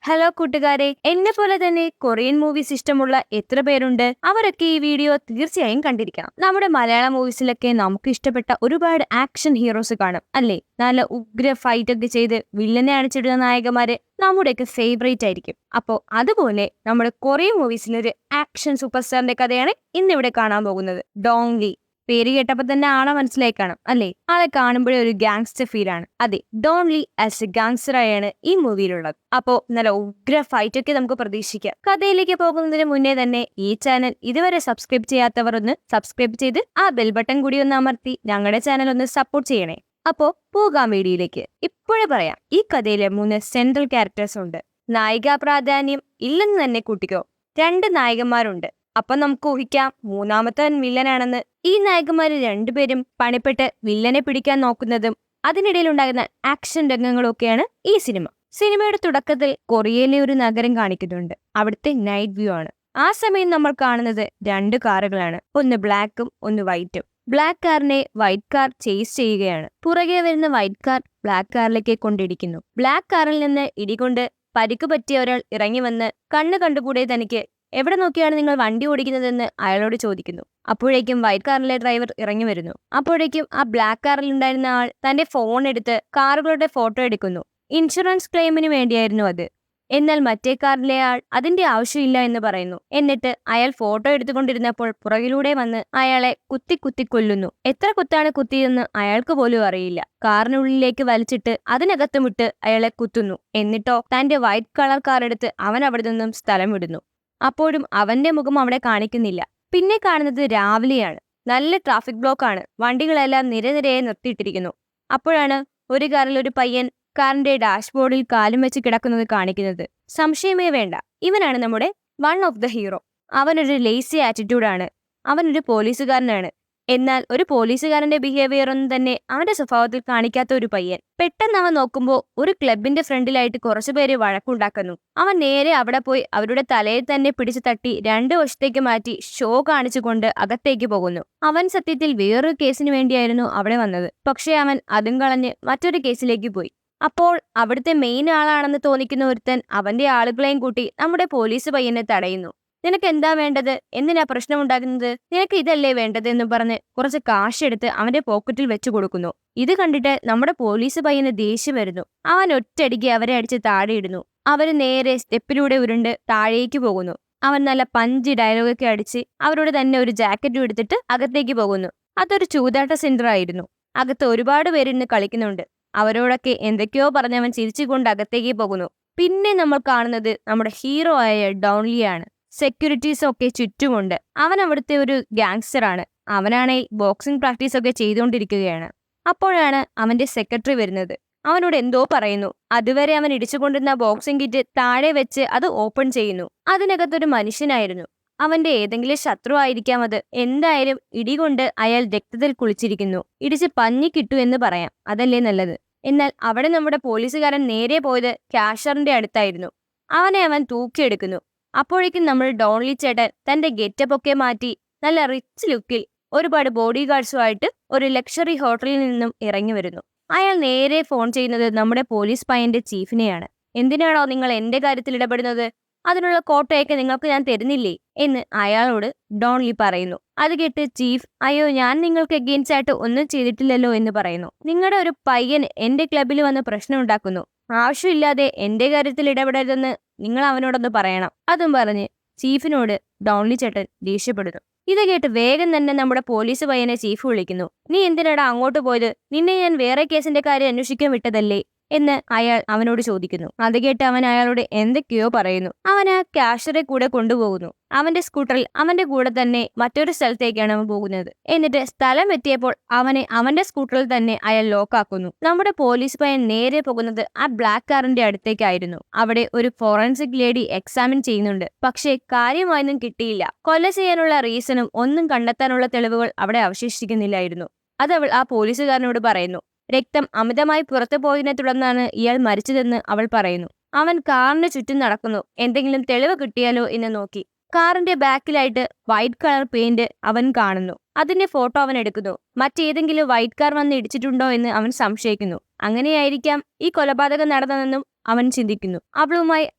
Hello കൂട്ടുകാരെ, എന്നെ പോലെ തന്നെ കൊറിയൻ മൂവീസ് ഇഷ്ടമുള്ള എത്ര പേരുണ്ട്? അവരൊക്കെ ഈ വീഡിയോ തീർച്ചയായും കണ്ടിരിക്കണം. നമ്മുടെ മലയാള മൂവീസിലൊക്കെ നമുക്ക് ഇഷ്ടപ്പെട്ട ഒരുപാട് ആക്ഷൻ ഹീറോസ് കാണും അല്ലേ? നല്ല ഉഗ്ര ഫൈറ്റ് ഒക്കെ ചെയ്ത് വില്ലനെ അണിച്ചിടുന്ന നായകന്മാര് നമ്മുടെയൊക്കെ ഫേവറേറ്റ് ആയിരിക്കും. അപ്പോൾ അതുപോലെ നമ്മുടെ കൊറിയൻ മൂവീസിലൊരു ആക്ഷൻ സൂപ്പർ സ്റ്റാറിന്റെ കഥയാണ് ഇന്നിവിടെ കാണാൻ പോകുന്നത്. ഡോങ്ലി. പേര് കേട്ടപ്പോൾ തന്നെ ആളെ മനസ്സിലായി കാണും അല്ലേ? ആളെ കാണുമ്പോഴേ ഒരു ഗാങ്സ്റ്റർ ഫീൽ ആണ്. അതെ, Don Lee as a gangster ആയാണ് ഈ മൂവിയിലുള്ളത്. അപ്പോ നല്ല ഉഗ്ര ഫൈറ്റ് ഒക്കെ നമുക്ക് പ്രതീക്ഷിക്കാം. കഥയിലേക്ക് പോകുന്നതിന് മുന്നേ തന്നെ ഈ ചാനൽ ഇതുവരെ സബ്സ്ക്രൈബ് ചെയ്യാത്തവർ ഒന്ന് സബ്സ്ക്രൈബ് ചെയ്ത് ആ ബെൽ ബട്ടൺ കൂടി ഒന്ന് അമർത്തി ഞങ്ങളുടെ ചാനൽ ഒന്ന് സപ്പോർട്ട് ചെയ്യണേ. അപ്പോ പോകാം വീഡിയോയിലേക്ക്. ഇപ്പോഴേ പറയാം, ഈ കഥയിലെ 3 സെൻട്രൽ ക്യാരക്ടേഴ്സ് ഉണ്ട്. നായികാ പ്രാധാന്യം ഇല്ലെന്ന് തന്നെ കൂട്ടിക്കോ. 2 നായകന്മാരുണ്ട്. അപ്പൊ നമുക്ക് ഊഹിക്കാം മൂന്നാമത്തെ വില്ലനാണെന്ന്. ഈ നായകന്മാര് രണ്ടുപേരും പണിപ്പെട്ട് വില്ലനെ പിടിക്കാൻ നോക്കുന്നതും അതിനിടയിൽ ഉണ്ടാകുന്ന ആക്ഷൻ രംഗങ്ങളൊക്കെയാണ് ഈ സിനിമ. സിനിമയുടെ തുടക്കത്തിൽ കൊറിയയിലെ ഒരു നഗരം കാണിക്കുന്നുണ്ട്. അവിടുത്തെ നൈറ്റ് വ്യൂ ആണ്. ആ സമയം നമ്മൾ കാണുന്നത് 2 കാറുകളാണ്. ഒന്ന് ബ്ലാക്കും ഒന്ന് വൈറ്റും. ബ്ലാക്ക് കാറിനെ വൈറ്റ് കാർ ചേസ് ചെയ്യുകയാണ്. പുറകെ വരുന്ന വൈറ്റ് കാർ ബ്ലാക്ക് കാറിലേക്ക് കൊണ്ടിടിക്കുന്നു. ബ്ലാക്ക് കാറിൽ നിന്ന് ഇടികൊണ്ട് പരിക്ക് പറ്റിയ ഒരാൾ ഇറങ്ങി വന്ന് കണ്ണു കണ്ടുകൂടെ തനിക്ക് എവിടെ നോക്കിയാണ് നിങ്ങൾ വണ്ടി ഓടിക്കുന്നതെന്ന് അയാളോട് ചോദിക്കുന്നു. അപ്പോഴേക്കും വൈറ്റ് കാറിലെ ഡ്രൈവർ ഇറങ്ങി വരുന്നു. അപ്പോഴേക്കും ആ ബ്ലാക്ക് കാറിൽ ഉണ്ടായിരുന്ന ആൾ തന്റെ ഫോൺ എടുത്ത് കാറുകളുടെ ഫോട്ടോ എടുക്കുന്നു. ഇൻഷുറൻസ് ക്ലെയിമിന് വേണ്ടിയായിരുന്നു അത്. എന്നാൽ മറ്റേ കാറിലെ ആൾ അതിന്റെ ആവശ്യമില്ല എന്ന് പറയുന്നു. എന്നിട്ട് അയാൾ ഫോട്ടോ എടുത്തുകൊണ്ടിരുന്നപ്പോൾ പുറകിലൂടെ വന്ന് അയാളെ കുത്തി കൊല്ലുന്നു. എത്ര കുത്താണ് കുത്തിയെന്ന് അയാൾക്ക് പോലും അറിയില്ല. കാറിനുള്ളിലേക്ക് വലിച്ചിട്ട് അതിനകത്തുമിട്ട് അയാളെ കുത്തുന്നു. എന്നിട്ടോ തന്റെ വൈറ്റ് കളർ കാർ എടുത്ത് അവൻ അവിടെ നിന്നും സ്ഥലം വിടുന്നു. അപ്പോഴും അവന്റെ മുഖം അവിടെ കാണിക്കുന്നില്ല. പിന്നെ കാണുന്നത് രാവിലെയാണ്. നല്ല ട്രാഫിക് ബ്ലോക്ക് ആണ്. വണ്ടികളെല്ലാം നിരനിരയെ നിർത്തിയിട്ടിരിക്കുന്നു. അപ്പോഴാണ് ഒരു കാറിൽ ഒരു പയ്യൻ കാറിന്റെ ഡാഷ്ബോർഡിൽ കാലും വെച്ച് കിടക്കുന്നത് കാണിക്കുന്നത്. സംശയമേ വേണ്ട, ഇവനാണ് നമ്മുടെ വൺ ഓഫ് ദ ഹീറോ. അവനൊരു ലേസി ആറ്റിറ്റ്യൂഡാണ്. അവനൊരു പോലീസുകാരനാണ്. എന്നാൽ ഒരു പോലീസുകാരന്റെ ബിഹേവിയർ ഒന്നും തന്നെ അവന്റെ സ്വഭാവത്തിൽ കാണിക്കാത്ത ഒരു പയ്യൻ. പെട്ടെന്ന് അവൻ നോക്കുമ്പോൾ ഒരു ക്ലബിന്റെ ഫ്രണ്ടിലായിട്ട് കുറച്ചുപേര് വഴക്കുണ്ടാക്കുന്നു. അവൻ നേരെ അവിടെ പോയി അവരുടെ തലയിൽ തന്നെ പിടിച്ചു തട്ടി 2 വശത്തേക്ക് മാറ്റി ഷോ കാണിച്ചുകൊണ്ട് അകത്തേക്ക് പോകുന്നു. അവൻ സത്യത്തിൽ വേറൊരു കേസിന് വേണ്ടിയായിരുന്നു അവിടെ വന്നത്. പക്ഷേ അവൻ അതും കളഞ്ഞ് മറ്റൊരു കേസിലേക്ക് പോയി. അപ്പോൾ അവിടുത്തെ മെയിൻ ആളാണെന്ന് തോന്നിക്കുന്ന ഒരുത്തൻ അവന്റെ ആളുകളെയും കൂട്ടി നമ്മുടെ പോലീസ് പയ്യനെ തടയുന്നു. നിനക്ക് എന്താ വേണ്ടത്? എന്തിനാ പ്രശ്നമുണ്ടാകുന്നത്? നിനക്ക് ഇതല്ലേ വേണ്ടത് എന്ന് പറഞ്ഞ് കുറച്ച് കാശ് എടുത്ത് അവന്റെ പോക്കറ്റിൽ വെച്ചു കൊടുക്കുന്നു. ഇത് കണ്ടിട്ട് നമ്മുടെ പോലീസ് പയ്യന് ദേഷ്യം വരുന്നു. അവൻ ഒറ്റയടിക്ക് അവരെ അടിച്ച് താഴെയിടുന്നു. അവര് നേരെ സ്റ്റെപ്പിലൂടെ ഉരുണ്ട് താഴേക്ക് പോകുന്നു. അവൻ നല്ല പഞ്ച് ഡയലോഗൊക്കെ അടിച്ച് അവരോട് തന്നെ ഒരു ജാക്കറ്റും എടുത്തിട്ട് അകത്തേക്ക് പോകുന്നു. അതൊരു ചൂതാട്ട സെന്റർ ആയിരുന്നു. അകത്ത് ഒരുപാട് പേരിന്ന് കളിക്കുന്നുണ്ട്. അവരോടൊക്കെ എന്തൊക്കെയോ പറഞ്ഞ് അവൻ ചിരിച്ചുകൊണ്ട് അകത്തേക്ക് പോകുന്നു. പിന്നെ നമ്മൾ കാണുന്നത് നമ്മുടെ ഹീറോ ആയ ഡോൺലിയാണ്. സെക്യൂരിറ്റീസ് ഒക്കെ ചുറ്റുമുണ്ട്. അവൻ അവിടുത്തെ ഒരു ഗാങ്സ്റ്റർ ആണ്. അവനാണെ ബോക്സിംഗ് പ്രാക്ടീസ് ഒക്കെ ചെയ്തുകൊണ്ടിരിക്കുകയാണ്. അപ്പോഴാണ് അവന്റെ സെക്രട്ടറി വരുന്നത്. അവനോട് എന്തോ പറയുന്നു. അതുവരെ അവൻ ഇടിച്ചുകൊണ്ടിരുന്ന ബോക്സിംഗ് കിറ്റ് താഴെ വെച്ച് അത് ഓപ്പൺ ചെയ്യുന്നു. അതിനകത്തൊരു മനുഷ്യനായിരുന്നു. അവന്റെ ഏതെങ്കിലും ശത്രു ആയിരിക്കാം അത്. എന്തായാലും ഇടികൊണ്ട് അയാൾ രക്തത്തിൽ കുളിച്ചിരിക്കുന്നു. ഇടിച്ച് പഞ്ഞി കിട്ടു എന്ന് പറയാം, അതല്ലേ നല്ലത്. എന്നാൽ അവിടെ നമ്മുടെ പോലീസുകാരൻ നേരെ പോയത് ക്യാഷറിന്റെ അടുത്തായിരുന്നു. അവനെ അവൻ തൂക്കിയെടുക്കുന്നു. അപ്പോഴേക്കും നമ്മൾ ഡോൺലി ചേട്ടൻ തന്റെ ഗെറ്റപ്പ് ഒക്കെ മാറ്റി നല്ല റിച്ച് ലുക്കിൽ ഒരുപാട് ബോഡി ഗാർഡ്സുമായിട്ട് ഒരു ലക്ഷറി ഹോട്ടലിൽ നിന്നും ഇറങ്ങി വരുന്നു. അയാൾ നേരെ ഫോൺ ചെയ്യുന്നത് നമ്മുടെ പോലീസ് പയ്യന്റെ ചീഫിനെയാണ്. എന്തിനാണോ നിങ്ങൾ എന്റെ കാര്യത്തിൽ ഇടപെടുന്നത്? അതിനുള്ള കോട്ടയൊക്കെ നിങ്ങൾക്ക് ഞാൻ തരുന്നില്ലേ എന്ന് അയാളോട് ഡോൺലി പറയുന്നു. അത് കേട്ട് ചീഫ്, അയ്യോ ഞാൻ നിങ്ങൾക്ക് എഗെയിൻസ്റ്റ് ആയിട്ട് ഒന്നും ചെയ്തിട്ടില്ലല്ലോ എന്ന് പറയുന്നു. നിങ്ങളുടെ ഒരു പയ്യൻ എന്റെ ക്ലബിൽ വന്ന് പ്രശ്നം ഉണ്ടാക്കുന്നു. ആവശ്യമില്ലാതെ എന്റെ കാര്യത്തിൽ ഇടപെടരുതെന്ന് നിങ്ങൾ അവനോടൊന്ന് പറയണം. അതും പറഞ്ഞ് ചീഫിനോട് ഡോൺലി ചേട്ടൻ ദേഷ്യപ്പെടുന്നു. ഇത് കേട്ട് വേഗം തന്നെ നമ്മുടെ പോലീസ് പയ്യനെ ചീഫ് വിളിക്കുന്നു. നീ എന്തിനാടാ അങ്ങോട്ട് പോയത്? നിന്നെ ഞാൻ വേറെ കേസിന്റെ കാര്യം അന്വേഷിക്കാൻ വിട്ടതല്ലേ എന്ന് അയാൾ അവനോട് ചോദിക്കുന്നു. അത് കേട്ട് അവൻ അയാളോട് എന്തൊക്കെയോ പറയുന്നു. അവൻ ആ ക്യാഷറെ കൂടെ കൊണ്ടുപോകുന്നു. അവന്റെ സ്കൂട്ടറിൽ അവന്റെ കൂടെ തന്നെ മറ്റൊരു സ്ഥലത്തേക്കാണ് അവൻ പോകുന്നത്. എന്നിട്ട് സ്ഥലം എത്തിയപ്പോൾ അവനെ അവന്റെ സ്കൂട്ടറിൽ തന്നെ അയാൾ ലോക്കാക്കുന്നു. നമ്മുടെ പോലീസ് പയ്യൻ നേരെ പോകുന്നത് ആ ബ്ലാക്ക് കാറിന്റെ അടുത്തേക്കായിരുന്നു. അവിടെ ഒരു ഫോറൻസിക് ലേഡി എക്സാമിൻ ചെയ്യുന്നുണ്ട്. പക്ഷേ കാര്യമായൊന്നും കിട്ടിയില്ല. കൊല ചെയ്യാനുള്ള റീസണും ഒന്നും കണ്ടെത്താനുള്ള തെളിവുകൾ അവിടെ അവശേഷിക്കുന്നില്ലായിരുന്നു. അതവൾ ആ പോലീസുകാരനോട് പറയുന്നു. രക്തം അമിതമായി പുറത്തു പോയതിനെ തുടർന്നാണ് ഇയാൾ മരിച്ചതെന്ന് അവൾ പറയുന്നു. അവൻ കാറിന് ചുറ്റും നടക്കുന്നു. എന്തെങ്കിലും തെളിവ് കിട്ടിയാലോ എന്ന് നോക്കി. കാറിന്റെ ബാക്കിലായിട്ട് വൈറ്റ് കളർ പെയിന്റ് അവൻ കാണുന്നു. അതിന്റെ ഫോട്ടോ അവൻ എടുക്കുന്നു. മറ്റേതെങ്കിലും വൈറ്റ് കാർ വന്ന് ഇടിച്ചിട്ടുണ്ടോ എന്ന് അവൻ സംശയിക്കുന്നു. അങ്ങനെയായിരിക്കാം ഈ കൊലപാതകം നടന്നതെന്നും അവൻ ചിന്തിക്കുന്നു. അവളുമായി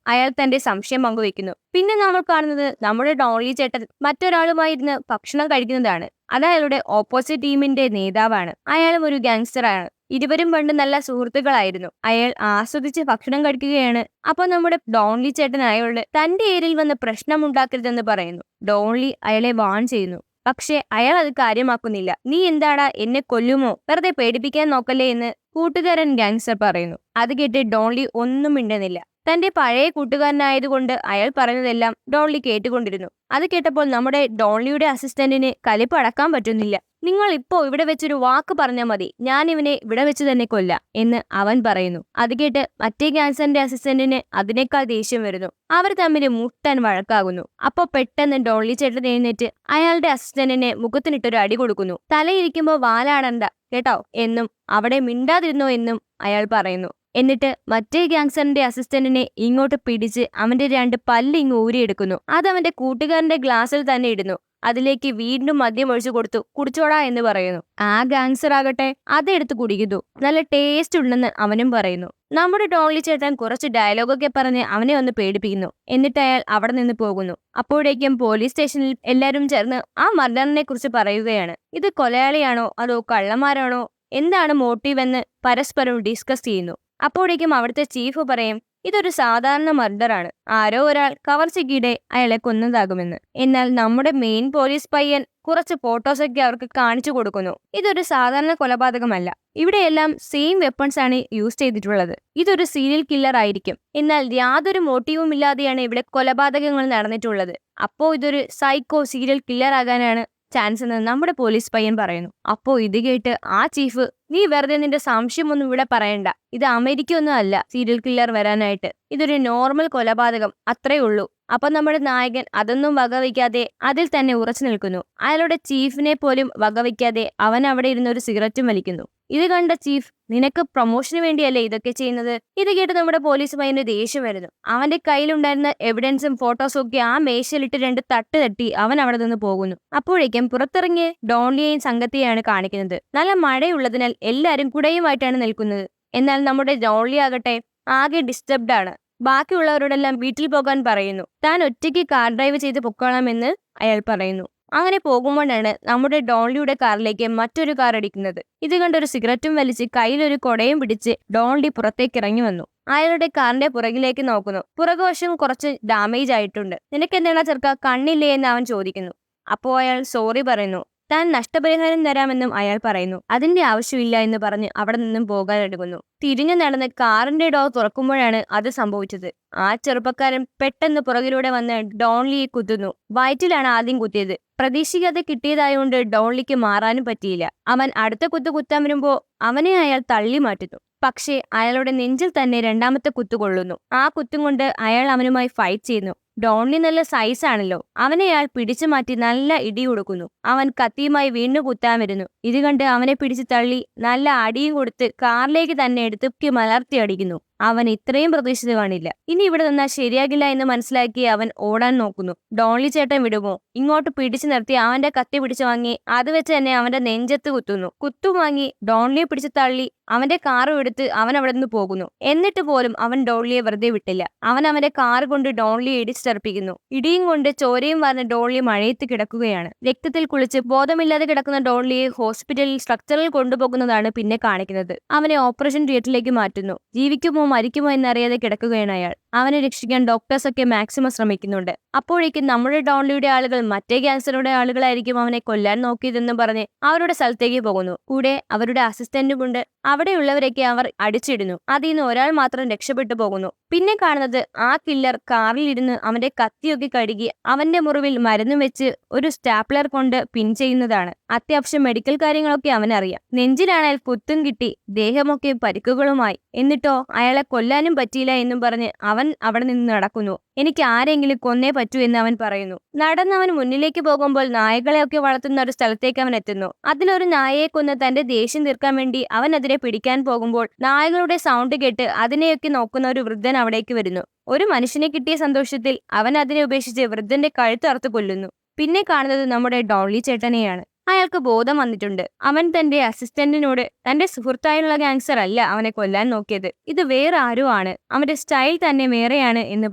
അയാൾ തന്റെ സംശയം പങ്കുവെക്കുന്നു. പിന്നെ നമ്മൾ കാണുന്നത് നമ്മുടെ ഡോൺലി ചേട്ടൻ മറ്റൊരാളുമായി ഇരുന്ന് ഭക്ഷണം കഴിക്കുന്നതാണ്. അത് അയാളുടെ ഓപ്പോസിറ്റ് ടീമിന്റെ നേതാവാണ്. അയാളും ഒരു ഗാങ്സ്റ്ററാണ്. ഇരുവരും പണ്ട് നല്ല സുഹൃത്തുക്കളായിരുന്നു. അയാൾ ആസ്വദിച്ച് ഭക്ഷണം കഴിക്കുകയാണ്. അപ്പൊ നമ്മുടെ ഡോൺലി ചേട്ടൻ അയാളോട് തന്റെ ഏരിയയിൽ വന്ന് പ്രശ്നമുണ്ടാക്കരുതെന്ന് പറയുന്നു. ഡോൺലി അയാളെ വാൺ ചെയ്യുന്നു. പക്ഷെ അയാൾ അത് കാര്യമാക്കുന്നില്ല. നീ എന്താടാ, എന്നെ കൊല്ലുമോ, വെറുതെ പേടിപ്പിക്കാൻ നോക്കല്ലേ എന്ന് കൂട്ടുകാരൻ ഗാങ്സ്റ്റർ പറയുന്നു. അത് കേട്ട് ഡോൺലി ഒന്നും മിണ്ടുന്നില്ല. തന്റെ പഴയ കൂട്ടുകാരനായതുകൊണ്ട് അയാൾ പറയുന്നതെല്ലാം ഡോൺലി കേട്ടുകൊണ്ടിരുന്നു. അത് കേട്ടപ്പോൾ നമ്മുടെ ഡോൺലിയുടെ അസിസ്റ്റന്റിന് കലിപ്പ് അടക്കാൻ പറ്റുന്നില്ല. നിങ്ങൾ ഇപ്പോ ഇവിടെ വെച്ചൊരു വാക്ക് പറഞ്ഞാൽ മതി, ഞാൻ ഇവനെ ഇവിടെ വെച്ച് തന്നെ കൊല്ലാം എന്ന് അവൻ പറയുന്നു. അത് കേട്ട് മറ്റേ ഗാങ്സ്റ്ററിന്റെ അസിസ്റ്റന്റിന് അതിനേക്കാൾ ദേഷ്യം വരുന്നു. അവർ തമ്മിൽ മുട്ടാൻ വഴക്കാകുന്നു. അപ്പൊ പെട്ടെന്ന് ഡോൺലി ചേട്ടൻ എഴുന്നേറ്റ് അയാളുടെ അസിസ്റ്റന്റിനെ മുഖത്തിനിട്ടൊരു അടി കൊടുക്കുന്നു. തലയിരിക്കുമ്പോ വാലാടണ്ട കേട്ടോ എന്നും അവിടെ മിണ്ടാതിരുന്നോ എന്നും അയാൾ പറയുന്നു. എന്നിട്ട് മറ്റേ ഗാങ്സ്റ്ററിന്റെ അസിസ്റ്റന്റിനെ ഇങ്ങോട്ട് പിടിച്ച് അവന്റെ 2 പല്ല് ഇങ്ങ് ഊരിയെടുക്കുന്നു. അത് അവന്റെ കൂട്ടുകാരന്റെ ഗ്ലാസ്സിൽ തന്നെ ഇടുന്നു. അതിലേക്ക് വീണ്ടും മദ്യം ഒഴിച്ചു കൊടുത്തു കുടിച്ചോടാ എന്ന് പറയുന്നു. ആ ഗാങ്സ്റ്റർ ആകട്ടെ അതെടുത്ത് കുടിക്കുന്നു. നല്ല ടേസ്റ്റ് ഉണ്ടെന്ന് അവനും പറയുന്നു. നമ്മുടെ ഡോൺലി ചേട്ടൻ കുറച്ച് ഡയലോഗൊക്കെ പറഞ്ഞ് അവനെ ഒന്ന് പേടിപ്പിക്കുന്നു. എന്നിട്ട് അയാൾ അവിടെ നിന്ന് പോകുന്നു. അപ്പോഴേക്കും പോലീസ് സ്റ്റേഷനിൽ എല്ലാവരും ചേർന്ന് ആ മർഡറിനെ കുറിച്ച് പറയുകയാണ്. ഇത് കൊലയാളിയാണോ അതോ കള്ളന്മാരാണോ, എന്താണ് മോട്ടീവ് എന്ന് പരസ്പരം ഡിസ്കസ് ചെയ്യുന്നു. അപ്പോഴേക്കും അവിടുത്തെ ചീഫ് പറയും, ഇതൊരു സാധാരണ മർഡറാണ്. ആരോ ഒരാൾ കവർച്ചയ്ക്കിടെ അയാളെ കൊന്നതാകുമെന്ന്. എന്നാൽ നമ്മുടെ മെയിൻ പോലീസ് പയ്യൻ കുറച്ച് ഫോട്ടോസൊക്കെ അവർക്ക് കാണിച്ചു കൊടുക്കുന്നു. ഇതൊരു സാധാരണ കൊലപാതകമല്ല. ഇവിടെയെല്ലാം സെയിം വെപ്പൺസ് ആണ് യൂസ് ചെയ്തിട്ടുള്ളത്. ഇതൊരു സീരിയൽ കില്ലർ ആയിരിക്കും. എന്നാൽ യാതൊരു മോട്ടീവും ഇല്ലാതെയാണ് ഇവിടെ കൊലപാതകങ്ങൾ നടന്നിട്ടുള്ളത്. അപ്പോ ഇതൊരു സൈക്കോ സീരിയൽ കില്ലർ ആകാനാണ് ചാൻസ് എന്ന് നമ്മുടെ പോലീസ് പയ്യൻ പറയുന്നു. അപ്പോ ഇത് കേട്ട് ആ ചീഫ്, നീ വെറുതെ നിന്റെ സംശയമൊന്നും ഇവിടെ പറയണ്ട. ഇത് അമേരിക്ക ഒന്നും അല്ല സീരിയൽ കില്ലർ വരാനായിട്ട്. ഇതൊരു നോർമൽ കൊലപാതകം, അത്രേ ഉള്ളൂ. അപ്പൊ നമ്മുടെ നായകൻ അതൊന്നും വകവയ്ക്കാതെ അതിൽ തന്നെ ഉറച്ചു നിൽക്കുന്നു. അയാളുടെ ചീഫിനെ പോലും വകവയ്ക്കാതെ അവൻ അവിടെ ഇരുന്ന് ഒരു സിഗരറ്റും വലിക്കുന്നു. ഇത് കണ്ട ചീഫ്, നിനക്ക് പ്രൊമോഷന് വേണ്ടിയല്ലേ ഇതൊക്കെ ചെയ്യുന്നത്? ഇത് കേട്ട് നമ്മുടെ പോലീസ് പയ്യന് ദേഷ്യം വരുന്നു. അവന്റെ കയ്യിലുണ്ടായിരുന്ന എവിഡൻസും ഫോട്ടോസും ഒക്കെ ആ മേശയിലിട്ട് 2 തട്ട് തട്ടി അവൻ അവിടെ നിന്ന് പോകുന്നു. അപ്പോഴേക്കും പുറത്തിറങ്ങിയ ഡോൺലിയെയും സംഘത്തെയാണ് കാണിക്കുന്നത്. നല്ല മഴയുള്ളതിനാൽ എല്ലാവരും കുടയുമായിട്ടാണ് നിൽക്കുന്നത്. എന്നാൽ നമ്മുടെ ഡോൺലി ആകട്ടെ ആകെ ഡിസ്റ്റർബ്ഡ് ആണ്. ബാക്കിയുള്ളവരോടെല്ലാം വീട്ടിൽ പോകാൻ പറയുന്നു. താൻ ഒറ്റയ്ക്ക് കാർ ഡ്രൈവ് ചെയ്ത് പൊക്കോളാമെന്ന് അയാൾ പറയുന്നു. അങ്ങനെ പോകുമ്പോഴാണ് നമ്മുടെ ഡോൺലിയുടെ കാറിലേക്ക് മറ്റൊരു കാർ അടിക്കുന്നത്. ഇത് കണ്ടൊരു സിഗരറ്റും വലിച്ച് കയ്യിലൊരു കൊടയും പിടിച്ച് ഡോൺലി പുറത്തേക്ക് ഇറങ്ങി വന്നു. അയാളുടെ കാറിന്റെ പുറകിലേക്ക് നോക്കുന്നു. പുറകുവശം കുറച്ച് ഡാമേജ് ആയിട്ടുണ്ട്. നിനക്കെന്താണ് ചെറുക്ക, കണ്ണില്ലേ എന്ന് അവൻ ചോദിക്കുന്നു. അപ്പോൾ അയാൾ സോറി പറയുന്നു. താൻ നഷ്ടപരിഹാരം തരാമെന്നും അയാൾ പറയുന്നു. അതിന്റെ ആവശ്യമില്ല എന്ന് പറഞ്ഞ് അവിടെ നിന്നും പോകാൻ എടുക്കുന്നു. തിരിഞ്ഞു നടന്ന് കാറിന്റെ ഡോർ തുറക്കുമ്പോഴാണ് അത് സംഭവിച്ചത്. ആ ചെറുപ്പക്കാരൻ പെട്ടെന്ന് പുറകിലൂടെ വന്ന് ഡോൺലിയെ കുത്തുന്നു. വയറ്റിലാണ് ആദ്യം കുത്തിയത്. പ്രതീക്ഷിക്കാതെ കിട്ടിയതായതുകൊണ്ട് ഡോൺലിക്ക് മാറാനും പറ്റിയില്ല. അവൻ അടുത്ത കുത്തു കുത്താൻ വരുമ്പോ അവനെ അയാൾ തള്ളി മാറ്റുന്നു. പക്ഷേ അയാളുടെ നെഞ്ചിൽ തന്നെ 2ാമത്തെ കുത്തു കൊള്ളുന്നു. ആ കുത്തും കൊണ്ട് അയാൾ അവനുമായി ഫൈറ്റ് ചെയ്യുന്നു. ഡോൺലി നല്ല സൈസാണല്ലോ. അവനെ അയാൾ പിടിച്ചു മാറ്റി നല്ല ഇടി കൊടുക്കുന്നു. അവൻ കത്തിയുമായി വീണ്ടും കുത്താൻ വരുന്നു. ഇത് കണ്ട് അവനെ പിടിച്ച് തള്ളി നല്ല അടിയും കൊടുത്ത് കാറിലേക്ക് തന്നെ എടുത്ത് മലർത്തി അടിക്കുന്നു. അവൻ ഇത്രയും പ്രതീക്ഷിച്ചു കാണില്ല. ഇനി ഇവിടെ നിന്നാൽ ശരിയാകില്ല എന്ന് മനസ്സിലാക്കി അവൻ ഓടാൻ നോക്കുന്നു. ഡോൺലി ചേട്ടൻ വിടുമോ? ഇങ്ങോട്ട് പിടിച്ചു നിർത്തി അവന്റെ കത്തി പിടിച്ചു വാങ്ങി അത് വെച്ച് തന്നെ അവന്റെ നെഞ്ചത്ത് കുത്തുന്നു. കുത്തു വാങ്ങി ഡോൺലിയെ പിടിച്ചു തള്ളി അവന്റെ കാറും എടുത്ത് അവൻ അവിടെ നിന്ന് പോകുന്നു. എന്നിട്ട് പോലും അവൻ ഡോൺലിയെ വെറുതെ വിട്ടില്ല. അവൻ അവന്റെ കാർ കൊണ്ട് ഡോൺലിയെ ഇടിച്ചെറുപ്പിക്കുന്നു. ഇടിയും കൊണ്ട് ചോരയും വാർന്ന് ഡോൺലി മഴയത്ത് കിടക്കുകയാണ്. രക്തത്തിൽ കുളിച്ച് ബോധമില്ലാതെ കിടക്കുന്ന ഡോൺലിയെ ഹോസ്പിറ്റലിൽ സ്ട്രക്ചറിൽ കൊണ്ടുപോകുന്നതാണ് പിന്നെ കാണിക്കുന്നത്. അവനെ ഓപ്പറേഷൻ തിയേറ്ററിലേക്ക് മാറ്റുന്നു. ജീവിക്കുമോ മരിക്കുമോ എന്നറിയാതെ കിടക്കുകയാണ് അയാൾ. അവനെ രക്ഷിക്കാൻ ഡോക്ടേഴ്സൊക്കെ മാക്സിമം ശ്രമിക്കുന്നുണ്ട്. അപ്പോഴേക്കും നമ്മുടെ ഡോൺലിയുടെ ആളുകൾ മറ്റേ ക്യാൻസറുടെ ആളുകളായിരിക്കും അവനെ കൊല്ലാൻ നോക്കിയതെന്നും പറഞ്ഞ് അവരുടെ സ്ഥലത്തേക്ക് പോകുന്നു. കൂടെ അവരുടെ അസിസ്റ്റന്റും ഉണ്ട്. അവിടെയുള്ളവരൊക്കെ അവർ അടിച്ചിടുന്നു. അതിൽ നിന്ന് ഒരാൾ മാത്രം രക്ഷപ്പെട്ടു പോകുന്നു. പിന്നെ കാണുന്നത് ആ കില്ലർ കാറിലിരുന്ന് അവന്റെ കത്തിയൊക്കെ കഴുകി അവന്റെ മുറിവിൽ മരുന്നും വെച്ച് ഒരു സ്റ്റാപ്ലർ കൊണ്ട് പിൻ ചെയ്യുന്നതാണ്. അത്യാവശ്യം മെഡിക്കൽ കാര്യങ്ങളൊക്കെ അവനറിയാം. നെഞ്ചിലാണെങ്കിൽ കുത്തും കിട്ടി, ദേഹമൊക്കെ പരിക്കുകളുമായി. എന്നിട്ടോ അയാളെ കൊല്ലാനും പറ്റിയില്ല എന്നും പറഞ്ഞ് അവൻ അവിടെ നിന്ന് നടക്കുന്നു. എനിക്ക് ആരെങ്കിലും കൊന്നേ പറ്റൂ എന്ന് അവൻ പറയുന്നു. നടന്നവൻ മുന്നിലേക്ക് പോകുമ്പോൾ നായകളെയൊക്കെ വളർത്തുന്ന ഒരു സ്ഥലത്തേക്ക് അവൻ എത്തുന്നു. അതിലൊരു നായയെ കൊന്ന് തന്റെ ദേഷ്യം തീർക്കാൻ വേണ്ടി അവൻ അതിനെ പിടിക്കാൻ പോകുമ്പോൾ നായകളുടെ സൗണ്ട് കേട്ട് അതിനെയൊക്കെ നോക്കുന്ന ഒരു വൃദ്ധൻ അവിടേക്ക് വരുന്നു. ഒരു മനുഷ്യനെ കിട്ടിയ സന്തോഷത്തിൽ അവൻ അതിനെ ഉപേക്ഷിച്ച് വൃദ്ധന്റെ കഴുത്ത് അറുത്ത് കൊല്ലുന്നു. പിന്നെ കാണുന്നത് നമ്മുടെ ഡോൺലി ചേട്ടനെയാണ്. അയാൾക്ക് ബോധം വന്നിട്ടുണ്ട്. അവൻ തന്റെ അസിസ്റ്റന്റിനോട് തന്റെ സുഹൃത്തായുള്ള ഗാങ്സ്റ്റർ അല്ല അവനെ കൊല്ലാൻ നോക്കിയത്, ഇത് വേറെ ആരോ ആണ്, അവന്റെ സ്റ്റൈൽ തന്നെ വേറെയാണ് എന്ന്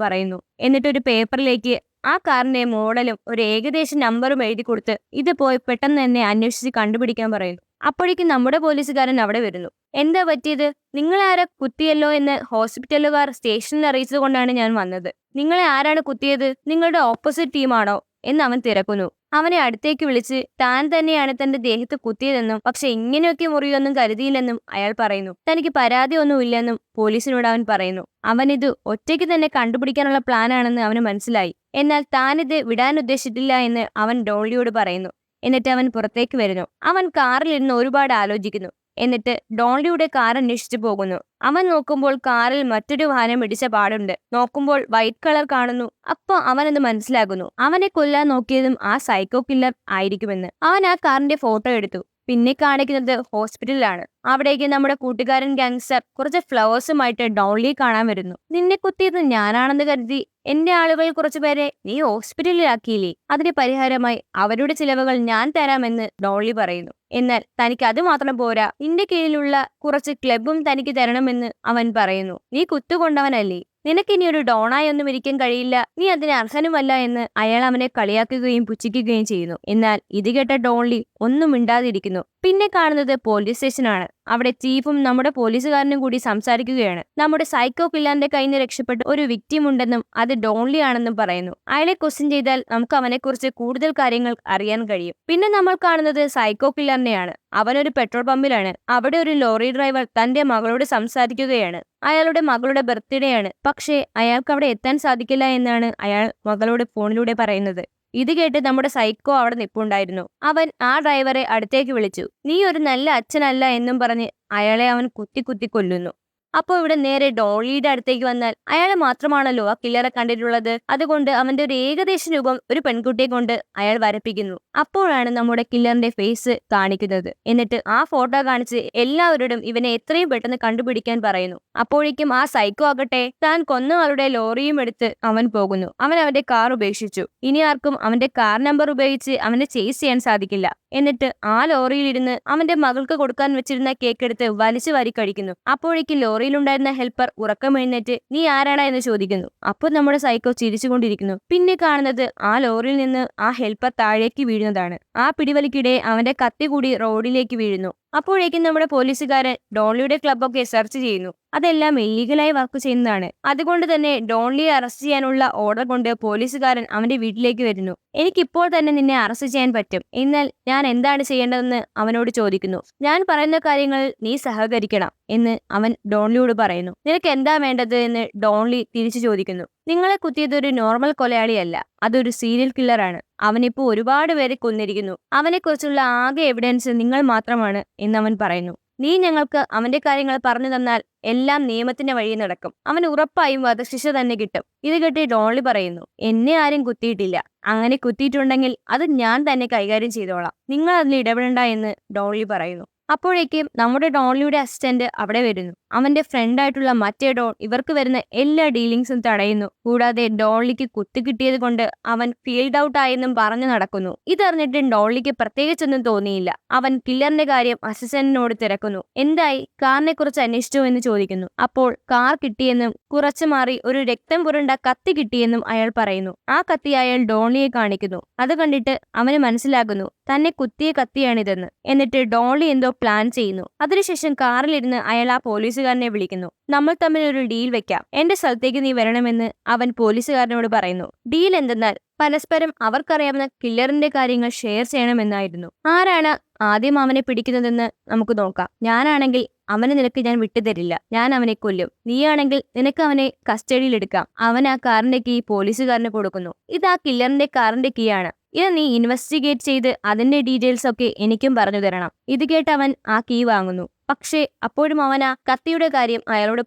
പറയുന്നു. എന്നിട്ടൊരു പേപ്പറിലേക്ക് ആ കാറിന്റെ മോഡലും ഒരു ഏകദേശ നമ്പറും എഴുതി കൊടുത്ത് ഇത് പോയി പെട്ടെന്ന് തന്നെ അന്വേഷിച്ച് കണ്ടുപിടിക്കാൻ പറയുന്നു. അപ്പോഴേക്കും നമ്മുടെ പോലീസുകാരൻ അവിടെ വരുന്നു. എന്താ പറ്റിയത്? നിങ്ങളെ ആരാ കുത്തിയല്ലോ എന്ന് ഹോസ്പിറ്റലുകാർ സ്റ്റേഷനിൽ അറിയിച്ചത് കൊണ്ടാണ് ഞാൻ വന്നത്. നിങ്ങളെ ആരാണ് കുത്തിയത്? നിങ്ങളുടെ ഓപ്പോസിറ്റ് ടീമാണോ എന്ന് അവൻ തിരക്കുന്നു. അവനെ അടുത്തേക്ക് വിളിച്ച് താൻ തന്നെയാണ് തന്റെ ദേഹത്ത് കുത്തിയതെന്നും പക്ഷെ ഇങ്ങനെയൊക്കെ മുറിയൊന്നും കരുതിയില്ലെന്നും അയാൾ പറയുന്നു. തനിക്ക് പരാതിയൊന്നുമില്ലെന്നും പോലീസിനോട് അവൻ പറയുന്നു. അവനിത് ഒറ്റയ്ക്ക് തന്നെ കണ്ടുപിടിക്കാനുള്ള പ്ലാനാണെന്ന് അവന് മനസ്സിലായി. എന്നാൽ താനിത് വിടാൻ ഉദ്ദേശിച്ചിട്ടില്ല എന്ന് അവൻ ഡോളിയോട് പറയുന്നു. എന്നിട്ട് അവൻ പുറത്തേക്ക് വരുന്നു. അവൻ കാറിലിരുന്ന് ഒരുപാട് ആലോചിക്കുന്നു. എന്നിട്ട് ഡോളിയുടെ കാർ അന്വേഷിച്ചു പോകുന്നു. അവൻ നോക്കുമ്പോൾ കാറിൽ മറ്റൊരു വാഹനം ഇടിച്ച പാടുണ്ട്. നോക്കുമ്പോൾ വൈറ്റ് കളർ കാണുന്നു. അപ്പൊ അവനത് മനസ്സിലാകുന്നു. അവനെ കൊല്ലാൻ നോക്കിയതും ആ സൈക്കോ കില്ലർ ആയിരിക്കുമെന്ന്. അവൻ ആ കാറിന്റെ ഫോട്ടോ എടുത്തു. പിന്നെ കാണിക്കുന്നത് ഹോസ്പിറ്റലിലാണ്. അവിടേക്ക് നമ്മുടെ കൂട്ടുകാരൻ ഗാങ്സ്റ്റർ കുറച്ച് ഫ്ലവേഴ്സുമായിട്ട് ഡോളിയെ കാണാൻ വരുന്നു. നിന്നെ കുത്തിയത് ഞാനാണെന്ന് കരുതി എന്റെ ആളുകൾ കുറച്ചുപേരെ നീ ഹോസ്പിറ്റലിലാക്കിയില്ലേ? അതിന് പരിഹാരമായി അവരുടെ ചിലവുകൾ ഞാൻ തരാമെന്ന് ഡോളി പറയുന്നു. എന്നാൽ തനിക്ക് അത് മാത്രം പോരാ, നിന്റെ കീഴിലുള്ള കുറച്ച് ക്ലബും തനിക്ക് തരണമെന്ന് അവൻ പറയുന്നു. നീ കുത്തുകൊണ്ടവനല്ലേ, നിനക്കിനി ഒരു ഡോണായി ഒന്നും ഇരിക്കാൻ കഴിയില്ല, നീ അതിന് അർഹനുമല്ല എന്ന് അയാൾ അവനെ കളിയാക്കുകയും പുച്ഛിക്കുകയും ചെയ്യുന്നു. എന്നാൽ ഇത് കേട്ട ഡോൺലി ഒന്നും മിണ്ടാതിരിക്കുന്നു. പിന്നെ കാണുന്നത് പോലീസ് സ്റ്റേഷനാണ്. അവിടെ ചീഫും നമ്മുടെ പോലീസുകാരനും കൂടി സംസാരിക്കുകയാണ്. നമ്മുടെ സൈക്കോ കില്ലറിന്റെ കയ്യിൽ നിന്ന് രക്ഷപ്പെട്ട ഒരു വിക്ടിം ഉണ്ടെന്നും അത് ഡോൺലി ആണെന്നും പറയുന്നു. അയാളെ ക്വസ്റ്റ്യൻ ചെയ്താൽ നമുക്ക് അവനെക്കുറിച്ച് കൂടുതൽ കാര്യങ്ങൾ അറിയാൻ കഴിയും. പിന്നെ നമ്മൾ കാണുന്നത് സൈക്കോ കില്ലറിനെയാണ്. അവനൊരു പെട്രോൾ പമ്പിലാണ്. അവിടെ ഒരു ലോറി ഡ്രൈവർ തന്റെ മകളോട് സംസാരിക്കുകയാണ്. അയാളുടെ മകളുടെ ബർത്ത്ഡേ ആണ്. പക്ഷേ അയാൾക്ക് അവിടെ എത്താൻ സാധിക്കില്ല എന്നാണ് അയാൾ മകളോട് ഫോണിലൂടെ പറയുന്നത്. ഇത് കേട്ട് നമ്മുടെ സൈക്കോ അവിടെ നിൽപ്പുണ്ടായിരുന്നു. അവൻ ആ ഡ്രൈവറെ അടുത്തേക്ക് വിളിച്ചു. നീ ഒരു നല്ല അച്ഛനല്ല എന്നും പറഞ്ഞ് അയാളെ അവൻ കുത്തി കുത്തി കൊല്ലുന്നു. അപ്പോൾ ഇവിടെ നേരെ ഡോളിയുടെ അടുത്തേക്ക് വന്നാൽ അയാളെ മാത്രമാണല്ലോ ആ കില്ലറെ കണ്ടിട്ടുള്ളത്. അതുകൊണ്ട് അവന്റെ ഒരു ഏകദേശ രൂപം ഒരു പെൺകുട്ടിയെ കൊണ്ട് അയാൾ വരപ്പിക്കുന്നു. അപ്പോഴാണ് നമ്മുടെ കില്ലറിന്റെ ഫേസ് കാണിക്കുന്നത്. എന്നിട്ട് ആ ഫോട്ടോ കാണിച്ച് എല്ലാവരോടും ഇവനെ എത്രയും പെട്ടെന്ന് കണ്ടുപിടിക്കാൻ പറയുന്നു. അപ്പോഴേക്കും ആ സൈക്കോ ആകട്ടെ താൻ കൊന്ന ആളുടെ ലോറിയും എടുത്ത് അവൻ പോകുന്നു. അവൻ അവന്റെ കാർ ഉപേക്ഷിച്ചു. ഇനി ആർക്കും അവന്റെ കാർ നമ്പർ ഉപയോഗിച്ച് അവനെ ചേസ് ചെയ്യാൻ സാധിക്കില്ല. എന്നിട്ട് ആ ലോറിയിലിരുന്ന് അവന്റെ മകൾക്ക് കൊടുക്കാൻ വെച്ചിരുന്ന കേക്ക് എടുത്ത് വലിച്ചു വാരി കഴിക്കുന്നു. അപ്പോഴേക്കും ലോറിയിലുണ്ടായിരുന്ന ഹെൽപ്പർ ഉറക്കമെഴുന്നേറ്റ് നീ ആരാടാ എന്ന് ചോദിക്കുന്നു. അപ്പോൾ നമ്മുടെ സൈക്കോ ചിരിച്ചുകൊണ്ടിരിക്കുന്നു. പിന്നെ കാണുന്നത് ആ ലോറിയിൽ നിന്ന് ആ ഹെൽപ്പർ താഴേക്ക് വീഴുന്നതാണ്. ആ പിടിവലിക്കിടെ അവന്റെ കത്തി കൂടി റോഡിലേക്ക് വീഴുന്നു. അപ്പോഴേക്കും നമ്മുടെ പോലീസുകാരൻ ഡോൺലിയുടെ ക്ലബ്ബൊക്കെ സെർച്ച് ചെയ്യുന്നു. അതെല്ലാം ഇല്ലീഗലായി വർക്ക് ചെയ്യുന്നതാണ്. അതുകൊണ്ട് തന്നെ ഡോൺലിയെ അറസ്റ്റ് ചെയ്യാനുള്ള ഓർഡർ കൊണ്ട് പോലീസുകാരൻ അവന്റെ വീട്ടിലേക്ക് വരുന്നു. എനിക്കിപ്പോൾ തന്നെ നിന്നെ അറസ്റ്റ് ചെയ്യാൻ പറ്റും, എന്നാൽ ഞാൻ എന്താണ് ചെയ്യേണ്ടതെന്ന് അവനോട് ചോദിക്കുന്നു. ഞാൻ പറയുന്ന കാര്യങ്ങളിൽ നീ സഹകരിക്കണം എന്ന് അവൻ ഡോൺലിയോട് പറയുന്നു. നിനക്ക് എന്താ വേണ്ടത് എന്ന് ഡോൺലി തിരിച്ചു ചോദിക്കുന്നു. നിങ്ങളെ കുത്തിയത് ഒരു നോർമൽ കൊലയാളിയല്ല, അതൊരു സീരിയൽ കില്ലറാണ്. അവനിപ്പോ ഒരുപാട് പേരെ കൊന്നിരിക്കുന്നു. അവനെക്കുറിച്ചുള്ള ആകെ എവിഡൻസ് നിങ്ങൾ മാത്രമാണ് എന്നവൻ പറയുന്നു. നീ ഞങ്ങൾക്ക് അവന്റെ കാര്യങ്ങൾ പറഞ്ഞു തന്നാൽ എല്ലാം നിയമത്തിന്റെ വഴി നടക്കും. അവന് ഉറപ്പായും വധശിക്ഷ തന്നെ കിട്ടും. ഇത് കേട്ട് ഡോൺലി പറയുന്നു, എന്നെ ആരും കുത്തിയിട്ടില്ല. അങ്ങനെ കുത്തിയിട്ടുണ്ടെങ്കിൽ അത് ഞാൻ തന്നെ കൈകാര്യം ചെയ്തോളാം. നിങ്ങൾ അതിൽ ഇടപെടണ്ട എന്ന് ഡോൺലി പറയുന്നു. അപ്പോഴേക്കും നമ്മുടെ ഡോൺലിയുടെ അസിസ്റ്റന്റ് അവിടെ വരുന്നു. അവന്റെ ഫ്രണ്ടായിട്ടുള്ള മറ്റേ ഡോൺ ഇവർക്ക് വരുന്ന എല്ലാ ഡീലിങ്സും തടയുന്നു. കൂടാതെ ഡോൺലിക്ക് കുത്തി കിട്ടിയത് കൊണ്ട് അവൻ ഫീൽഡ് ഔട്ട് ആയെന്നും പറഞ്ഞു നടക്കുന്നു. ഇതറിഞ്ഞിട്ട് ഡോൺലിക്ക് പ്രത്യേകിച്ചൊന്നും തോന്നിയില്ല. അവൻ കില്ലറിന്റെ കാര്യം അസിസ്റ്റന്റിനോട് തിരക്കുന്നു. എന്തായി, കാറിനെ കുറിച്ച് അന്വേഷിച്ചോ എന്ന് ചോദിക്കുന്നു. അപ്പോൾ കാർ കിട്ടിയെന്നും കുറച്ചു മാറി ഒരു രക്തം പുരണ്ട കത്തി കിട്ടിയെന്നും അയാൾ പറയുന്നു. ആ കത്തി അയാൾ ഡോൺലിയെ കാണിക്കുന്നു. അത് കണ്ടിട്ട് അവന് മനസ്സിലാകുന്നു തന്നെ കുത്തിയ കത്തിയാണിതെന്ന്. എന്നിട്ട് ഡോൺലി എന്തോ പ്ലാൻ ചെയ്യുന്നു. അതിനുശേഷം കാറിലിരുന്ന് അയാൾ ആ പോലീസുകാരനെ വിളിക്കുന്നു. നമ്മൾ തമ്മിൽ ഒരു ഡീൽ വെക്കാം, എന്റെ സ്ഥലത്തേക്ക് നീ വരണമെന്ന് അവൻ പോലീസുകാരനോട് പറയുന്നു. ഡീൽ എന്തെന്നാൽ പരസ്പരം അവർക്കറിയാവുന്ന കില്ലറിന്റെ കാര്യങ്ങൾ ഷെയർ ചെയ്യണമെന്നായിരുന്നു. ആരാണ് ആദ്യം അവനെ പിടിക്കുന്നതെന്ന് നമുക്ക് നോക്കാം. ഞാനാണെങ്കിൽ അവനെ നിനക്ക് ഞാൻ വിട്ടുതരില്ല, ഞാൻ അവനെ കൊല്ലും. നീയാണെങ്കിൽ നിനക്ക് അവനെ കസ്റ്റഡിയിൽ എടുക്കാം. അവൻ ആ കാറിന്റെ കീ പോലീസുകാരന് കൊടുക്കുന്നു. ഇത് ആ കില്ലറിന്റെ കാറിന്റെ കീ ആണ്. ഇത് നീ ഇൻവെസ്റ്റിഗേറ്റ് ചെയ്ത് അതിന്റെ ഡീറ്റെയിൽസ് ഒക്കെ എനിക്കും പറഞ്ഞു തരണം. ഇത് കേട്ട് അവൻ ആ കീ വാങ്ങുന്നു. പക്ഷേ അപ്പോഴും അവൻ ആ കത്തിയുടെ കാര്യം അയാളോട്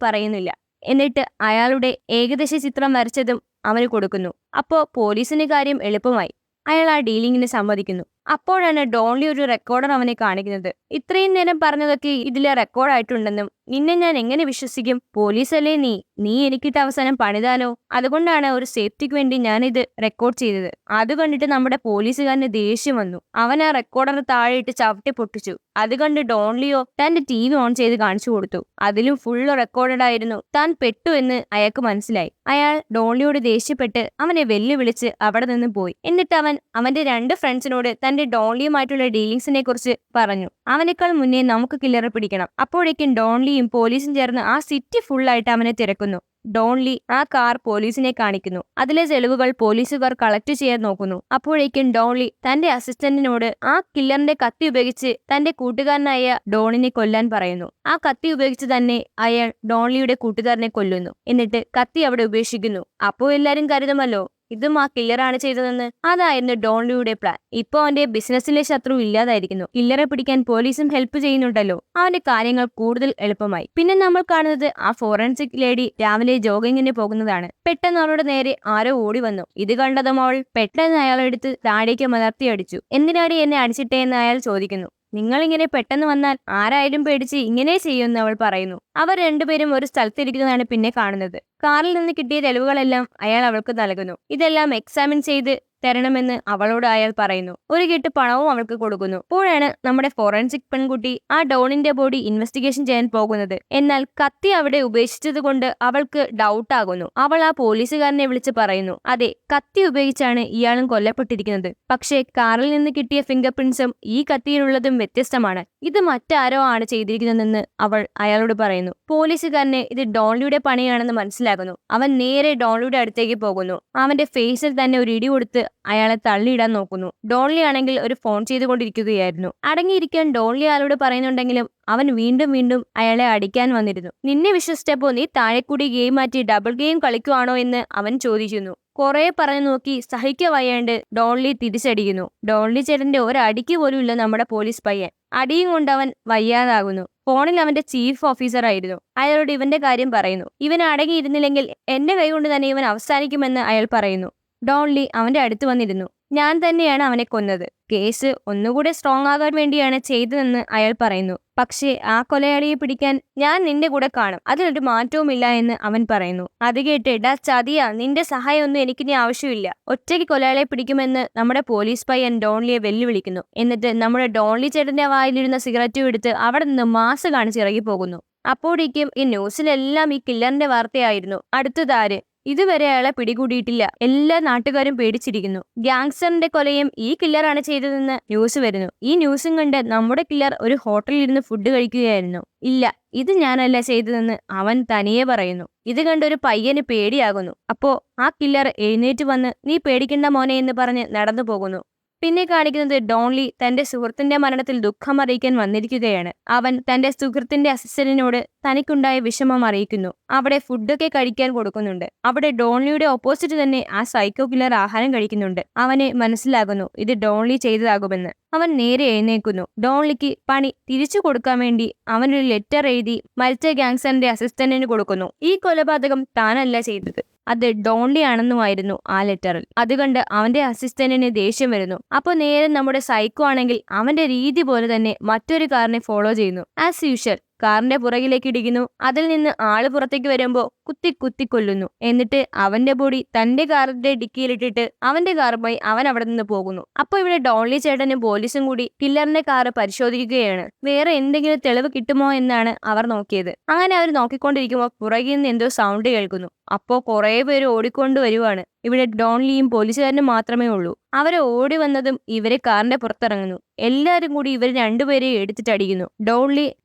പറയുന്നില്ല. എന്നിട്ട് അയാളുടെ ഏകദേശ ചിത്രം വരച്ചതും അവന് കൊടുക്കുന്നു. അപ്പോ പോലീസിന് കാര്യം എളുപ്പമായി. അയാൾ ആ ഡീലിങ്ങിന് സമ്മതിക്കുന്നു. അപ്പോഴാണ് ഡോൺലി ഒരു റെക്കോർഡർ അവനെ കാണിക്കുന്നത്. ഇത്രയും നേരം പറഞ്ഞതൊക്കെ ഇതിലെ റെക്കോർഡായിട്ടുണ്ടെന്നും നിന്നെ ഞാൻ എങ്ങനെ വിശ്വസിക്കും? പോലീസല്ലേ നീ? നീ എനിക്കിട്ട് അവസാനം പണിതാലോ? അതുകൊണ്ടാണ് ഒരു സേഫ്റ്റിക്ക് വേണ്ടി ഞാനിത് റെക്കോർഡ് ചെയ്തത്. അത് കണ്ടിട്ട് നമ്മുടെ പോലീസുകാരന് ദേഷ്യം വന്നു. അവൻ ആ റെക്കോർഡർ താഴെയിട്ട് ചവിട്ടി പൊട്ടിച്ചു. അത് കണ്ട് ഡോൺലിയോ തന്റെ TV ഓൺ ചെയ്ത് കാണിച്ചു കൊടുത്തു. അതിലും ഫുള്ള് റെക്കോർഡഡ് ആയിരുന്നു. താൻ പെട്ടു എന്ന് അയാൾക്ക് മനസ്സിലായി. അയാൾ ഡോൺലിയോട് ദേഷ്യപ്പെട്ട് അവനെ വെല്ലുവിളിച്ച് അവിടെ നിന്ന് പോയി. എന്നിട്ട് അവൻ അവന്റെ 2 ഫ്രണ്ട്സിനോട് തന്റെ ഡോൺലിയുമായിട്ടുള്ള ഡീലിങ്സിനെ കുറിച്ച് പറഞ്ഞു. അവനേക്കാൾ മുന്നേ നമുക്ക് കില്ലറെ പിടിക്കണം. അപ്പോഴേക്കും ഡോൺലിയും പോലീസും ചേർന്ന് ആ സിറ്റി ഫുള്ളായിട്ട് അവനെ തിരക്കുന്നു. ഡോൺലി ആ കാർ പോലീസിനെ കാണിക്കുന്നു. അതിലെ തെളിവുകൾ പോലീസുകാർ കളക്ട് ചെയ്യാൻ നോക്കുന്നു. അപ്പോഴേക്കും ഡോൺലി തന്റെ അസിസ്റ്റന്റിനോട് ആ കില്ലറിന്റെ കത്തി ഉപയോഗിച്ച് തന്റെ കൂട്ടുകാരനായ ഡോണിനെ കൊല്ലാൻ പറയുന്നു. ആ കത്തി ഉപയോഗിച്ച് തന്നെ അയാൾ ഡോൺലിയുടെ കൂട്ടുകാരനെ കൊല്ലുന്നു. എന്നിട്ട് കത്തി അവിടെ ഉപേക്ഷിക്കുന്നു. അപ്പോൾ എല്ലാരും കരുതുമല്ലോ ഇതും ആ കില്ലറാണ് ചെയ്തതെന്ന്. അതായിരുന്നു ഡോൺലിയുടെ പ്ലാൻ. ഇപ്പൊ അവന്റെ ബിസിനസ്സിലെ ശത്രു ഇല്ലാതായിരിക്കുന്നു. കില്ലറെ പിടിക്കാൻ പോലീസും ഹെൽപ്പ് ചെയ്യുന്നുണ്ടല്ലോ. അവന്റെ കാര്യങ്ങൾ കൂടുതൽ എളുപ്പമായി. പിന്നെ നമ്മൾ കാണുന്നത് ആ ഫോറൻസിക് ലേഡി രാവിലെ ജോഗിങ്ങിന് പോകുന്നതാണ്. പെട്ടെന്ന് അവളുടെ നേരെ ആരോ ഓടി വന്നു. ഇത് കണ്ടതും അവൾ പെട്ടെന്ന് അയാളെടുത്ത് താഴേക്ക് മലർത്തി അടിച്ചു. എന്തിനാടി എന്നെ അടിച്ചിട്ടേ എന്ന് അയാൾ ചോദിക്കുന്നു. നിങ്ങളിങ്ങനെ പെട്ടെന്ന് വന്നാൽ ആരായാലും പേടിച്ച് ഇങ്ങനെ ചെയ്യുമെന്ന് അവൾ പറയുന്നു. അവർ രണ്ടുപേരും ഒരു സ്ഥലത്തിരിക്കുന്നതാണ് പിന്നെ കാണുന്നത്. കാറിൽ നിന്ന് കിട്ടിയ തെളിവുകളെല്ലാം അയാൾ അവൾക്ക് നൽകുന്നു. ഇതെല്ലാം എക്സാമിൻ ചെയ്ത് തരണമെന്ന് അവളോട് അയാൾ പറയുന്നു. ഒരു കെട്ട് പണവും അവൾക്ക് കൊടുക്കുന്നു. അപ്പോഴാണ് നമ്മുടെ ഫോറൻസിക് പെൺകുട്ടി ആ ഡോണിന്റെ ബോഡി ഇൻവെസ്റ്റിഗേഷൻ ചെയ്യാൻ പോകുന്നത്. എന്നാൽ കത്തി അവിടെ ഉപേക്ഷിച്ചത് കൊണ്ട് അവൾക്ക് ഡൗട്ട് ആകുന്നു. അവൾ ആ പോലീസുകാരനെ വിളിച്ച് പറയുന്നു, അതെ, കത്തി ഉപയോഗിച്ചാണ് ഇയാളും കൊല്ലപ്പെട്ടിരിക്കുന്നത്. പക്ഷേ കാറിൽ നിന്ന് കിട്ടിയ ഫിംഗർ പ്രിന്റ്സും ഈ കത്തിയിലുള്ളതും വ്യത്യസ്തമാണ്. ഇത് മറ്റാരോ ആണ് ചെയ്തിരിക്കുന്നതെന്ന് അവൾ അയാളോട് പറയുന്നു. പോലീസുകാരന് ഇത് ഡോൺലിയുടെ പണിയാണെന്ന് മനസ്സിലാകുന്നു. അവൻ നേരെ ഡോൺലിയുടെ അടുത്തേക്ക് പോകുന്നു. അവന്റെ ഫേസിൽ തന്നെ ഒരു ഇടി കൊടുത്ത് അയാളെ തള്ളിയിടാൻ നോക്കുന്നു. ഡോൺലി ആണെങ്കിൽ ഒരു ഫോൺ ചെയ്തുകൊണ്ടിരിക്കുകയായിരുന്നു. അടങ്ങിയിരിക്കാൻ ഡോൺലി അയാളോട് പറയുന്നുണ്ടെങ്കിലും അവൻ വീണ്ടും വീണ്ടും അയാളെ അടിക്കാൻ വന്നിരുന്നു. നിന്നെ വിശ്വസിച്ചപ്പോ നീ താഴെക്കൂടി ഗെയിം മാറ്റി ഡബിൾ ഗെയിം കളിക്കുവാണോ എന്ന് അവൻ ചോദിക്കുന്നു. കുറെ പറഞ്ഞു നോക്കി സഹിക്ക വയ്യാണ്ട് ഡോൺലി തിരിച്ചടിക്കുന്നു. ഡോൺലി ചേട്ടന്റെ ഒരടിക്ക് പോലും ഇല്ല നമ്മുടെ പോലീസ് പയ്യൻ. അടിയും കൊണ്ട് അവൻ വയ്യാതാകുന്നു. ഫോണിൽ അവന്റെ ചീഫ് ഓഫീസർ ആയിരുന്നു. അയാളോട് ഇവന്റെ കാര്യം പറയുന്നു. ഇവൻ അടങ്ങിയിരുന്നില്ലെങ്കിൽ എന്റെ കൈ കൊണ്ട് തന്നെ ഇവൻ അവസാനിക്കുമെന്ന് അയാൾ പറയുന്നു. ഡോൺലി അവന്റെ അടുത്ത് വന്നിരുന്നു. ഞാൻ തന്നെയാണ് അവനെ കൊന്നത്. കേസ് ഒന്നുകൂടെ സ്ട്രോങ് ആകാൻ വേണ്ടിയാണ് ചെയ്തതെന്ന് അയാൾ പറയുന്നു. പക്ഷേ ആ കൊലയാളിയെ പിടിക്കാൻ ഞാൻ നിന്റെ കൂടെ കാണും, അതിനൊരു മാറ്റവുമില്ല എന്ന് അവൻ പറയുന്നു. അത് കേട്ട് ഡാ ചതിയാ, നിന്റെ സഹായം ഒന്നും എനിക്കിനി ആവശ്യമില്ല, ഒറ്റയ്ക്ക് കൊലയാളിയെ പിടിക്കുമെന്ന് നമ്മുടെ പോലീസ് പയ്യൻ ഡോൺലിയെ വെല്ലുവിളിക്കുന്നു. എന്നിട്ട് നമ്മുടെ ഡോൺലി ചേട്ടന്റെ വായിലിരുന്ന സിഗരറ്റും എടുത്ത് അവിടെ നിന്ന് മാസ് കാണിച്ച് ഇറങ്ങി പോകുന്നു. അപ്പോഴേക്കും ഈ ന്യൂസിലെല്ലാം ഈ കില്ലറിന്റെ വാർത്തയായിരുന്നു. അടുത്തതാര്? ഇതുവരെ അയാളെ പിടികൂടിയിട്ടില്ല. എല്ലാ നാട്ടുകാരും പേടിച്ചിരിക്കുന്നു. ഗ്യാങ്സ്റ്ററിന്റെ കൊലയും ഈ കില്ലറാണ് ചെയ്തതെന്ന് ന്യൂസ് വരുന്നു. ഈ ന്യൂസും കണ്ട് നമ്മുടെ കില്ലർ ഒരു ഹോട്ടലിൽ ഇരുന്ന് ഫുഡ് കഴിക്കുകയായിരുന്നു. ഇല്ല, ഇത് ഞാനല്ല ചെയ്തതെന്ന് അവൻ തനിയെ പറയുന്നു. ഇത് കണ്ടൊരു പയ്യന് പേടിയാകുന്നു. അപ്പോ ആ കില്ലർ എഴുന്നേറ്റ് വന്ന് നീ പേടിക്കണ്ട മോനെ എന്ന് പറഞ്ഞ് നടന്നു പോകുന്നു. പിന്നെ കാണിക്കുന്നത് ഡോൺലി തന്റെ സുഹൃത്തിന്റെ മരണത്തിൽ ദുഃഖം അറിയിക്കാൻ വന്നിരിക്കുകയാണ്. അവൻ തന്റെ സുഹൃത്തിന്റെ അസിസ്റ്റന്റിനോട് തനിക്കുണ്ടായ വിഷമം അറിയിക്കുന്നു. അവിടെ ഫുഡൊക്കെ കഴിക്കാൻ കൊടുക്കുന്നുണ്ട്. അവിടെ ഡോൺലിയുടെ ഓപ്പോസിറ്റ് തന്നെ ആ സൈക്കോ കില്ലർ ആഹാരം കഴിക്കുന്നുണ്ട്. അവന് മനസ്സിലാകുന്നു ഇത് ഡോൺലി ചെയ്തതാകുമെന്ന്. അവൻ നേരെ എഴുന്നേക്കുന്നു. ഡോൺലിക്ക് പണി തിരിച്ചു കൊടുക്കാൻ വേണ്ടി അവനൊരു ലെറ്റർ എഴുതി മരിച്ച ഗ്യാങ്സ്റ്ററിന്റെ അസിസ്റ്റന്റിന് കൊടുക്കുന്നു. ഈ കൊലപാതകം താനല്ല ചെയ്തത്, അത് ഡോൺലി ആണെന്നുമായിരുന്നു ആ ലെറ്ററിൽ. അതുകണ്ട് അവന്റെ അസിസ്റ്റന്റിന് ദേഷ്യം വരുന്നു. അപ്പോൾ നേരെ നമ്മുടെ സൈക്കോ ആണെങ്കിൽ അവന്റെ രീതി പോലെ തന്നെ മറ്റൊരു കാറിനെ ഫോളോ ചെയ്യുന്നു. ആസ് യൂഷ്വൽ കാറിന്റെ പുറകിലേക്ക് ഇടിക്കുന്നു. അതിൽ നിന്ന് ആള് പുറത്തേക്ക് വരുമ്പോ കുത്തി കുത്തി കൊല്ലുന്നു. എന്നിട്ട് അവന്റെ ബോഡി തന്റെ കാറിന്റെ ഡിക്കിയിലിട്ടിട്ട് അവന്റെ കാറുമായി അവൻ അവിടെ നിന്ന് പോകുന്നു. അപ്പൊ ഇവിടെ ഡോൺലി ചേട്ടനും പോലീസും കൂടി കില്ലറിന്റെ കാറ് പരിശോധിക്കുകയാണ്. വേറെ എന്തെങ്കിലും തെളിവ് കിട്ടുമോ എന്നാണ് അവർ നോക്കിയത്. അങ്ങനെ അവർ നോക്കിക്കൊണ്ടിരിക്കുമ്പോൾ പുറകിൽ നിന്ന് എന്തോ സൗണ്ട് കേൾക്കുന്നു. അപ്പോ കുറെ പേര് ഓടിക്കൊണ്ട് വരുവാണ്. ഇവിടെ ഡോൺലിയും പോലീസുകാരനും മാത്രമേ ഉള്ളൂ. അവരെ ഓടി വന്നതും ഇവരെ കാറിന്റെ പുറത്തിറങ്ങുന്നു. എല്ലാരും കൂടി ഇവർ രണ്ടുപേരെയും എടുത്തിട്ടടിക്കുന്നു.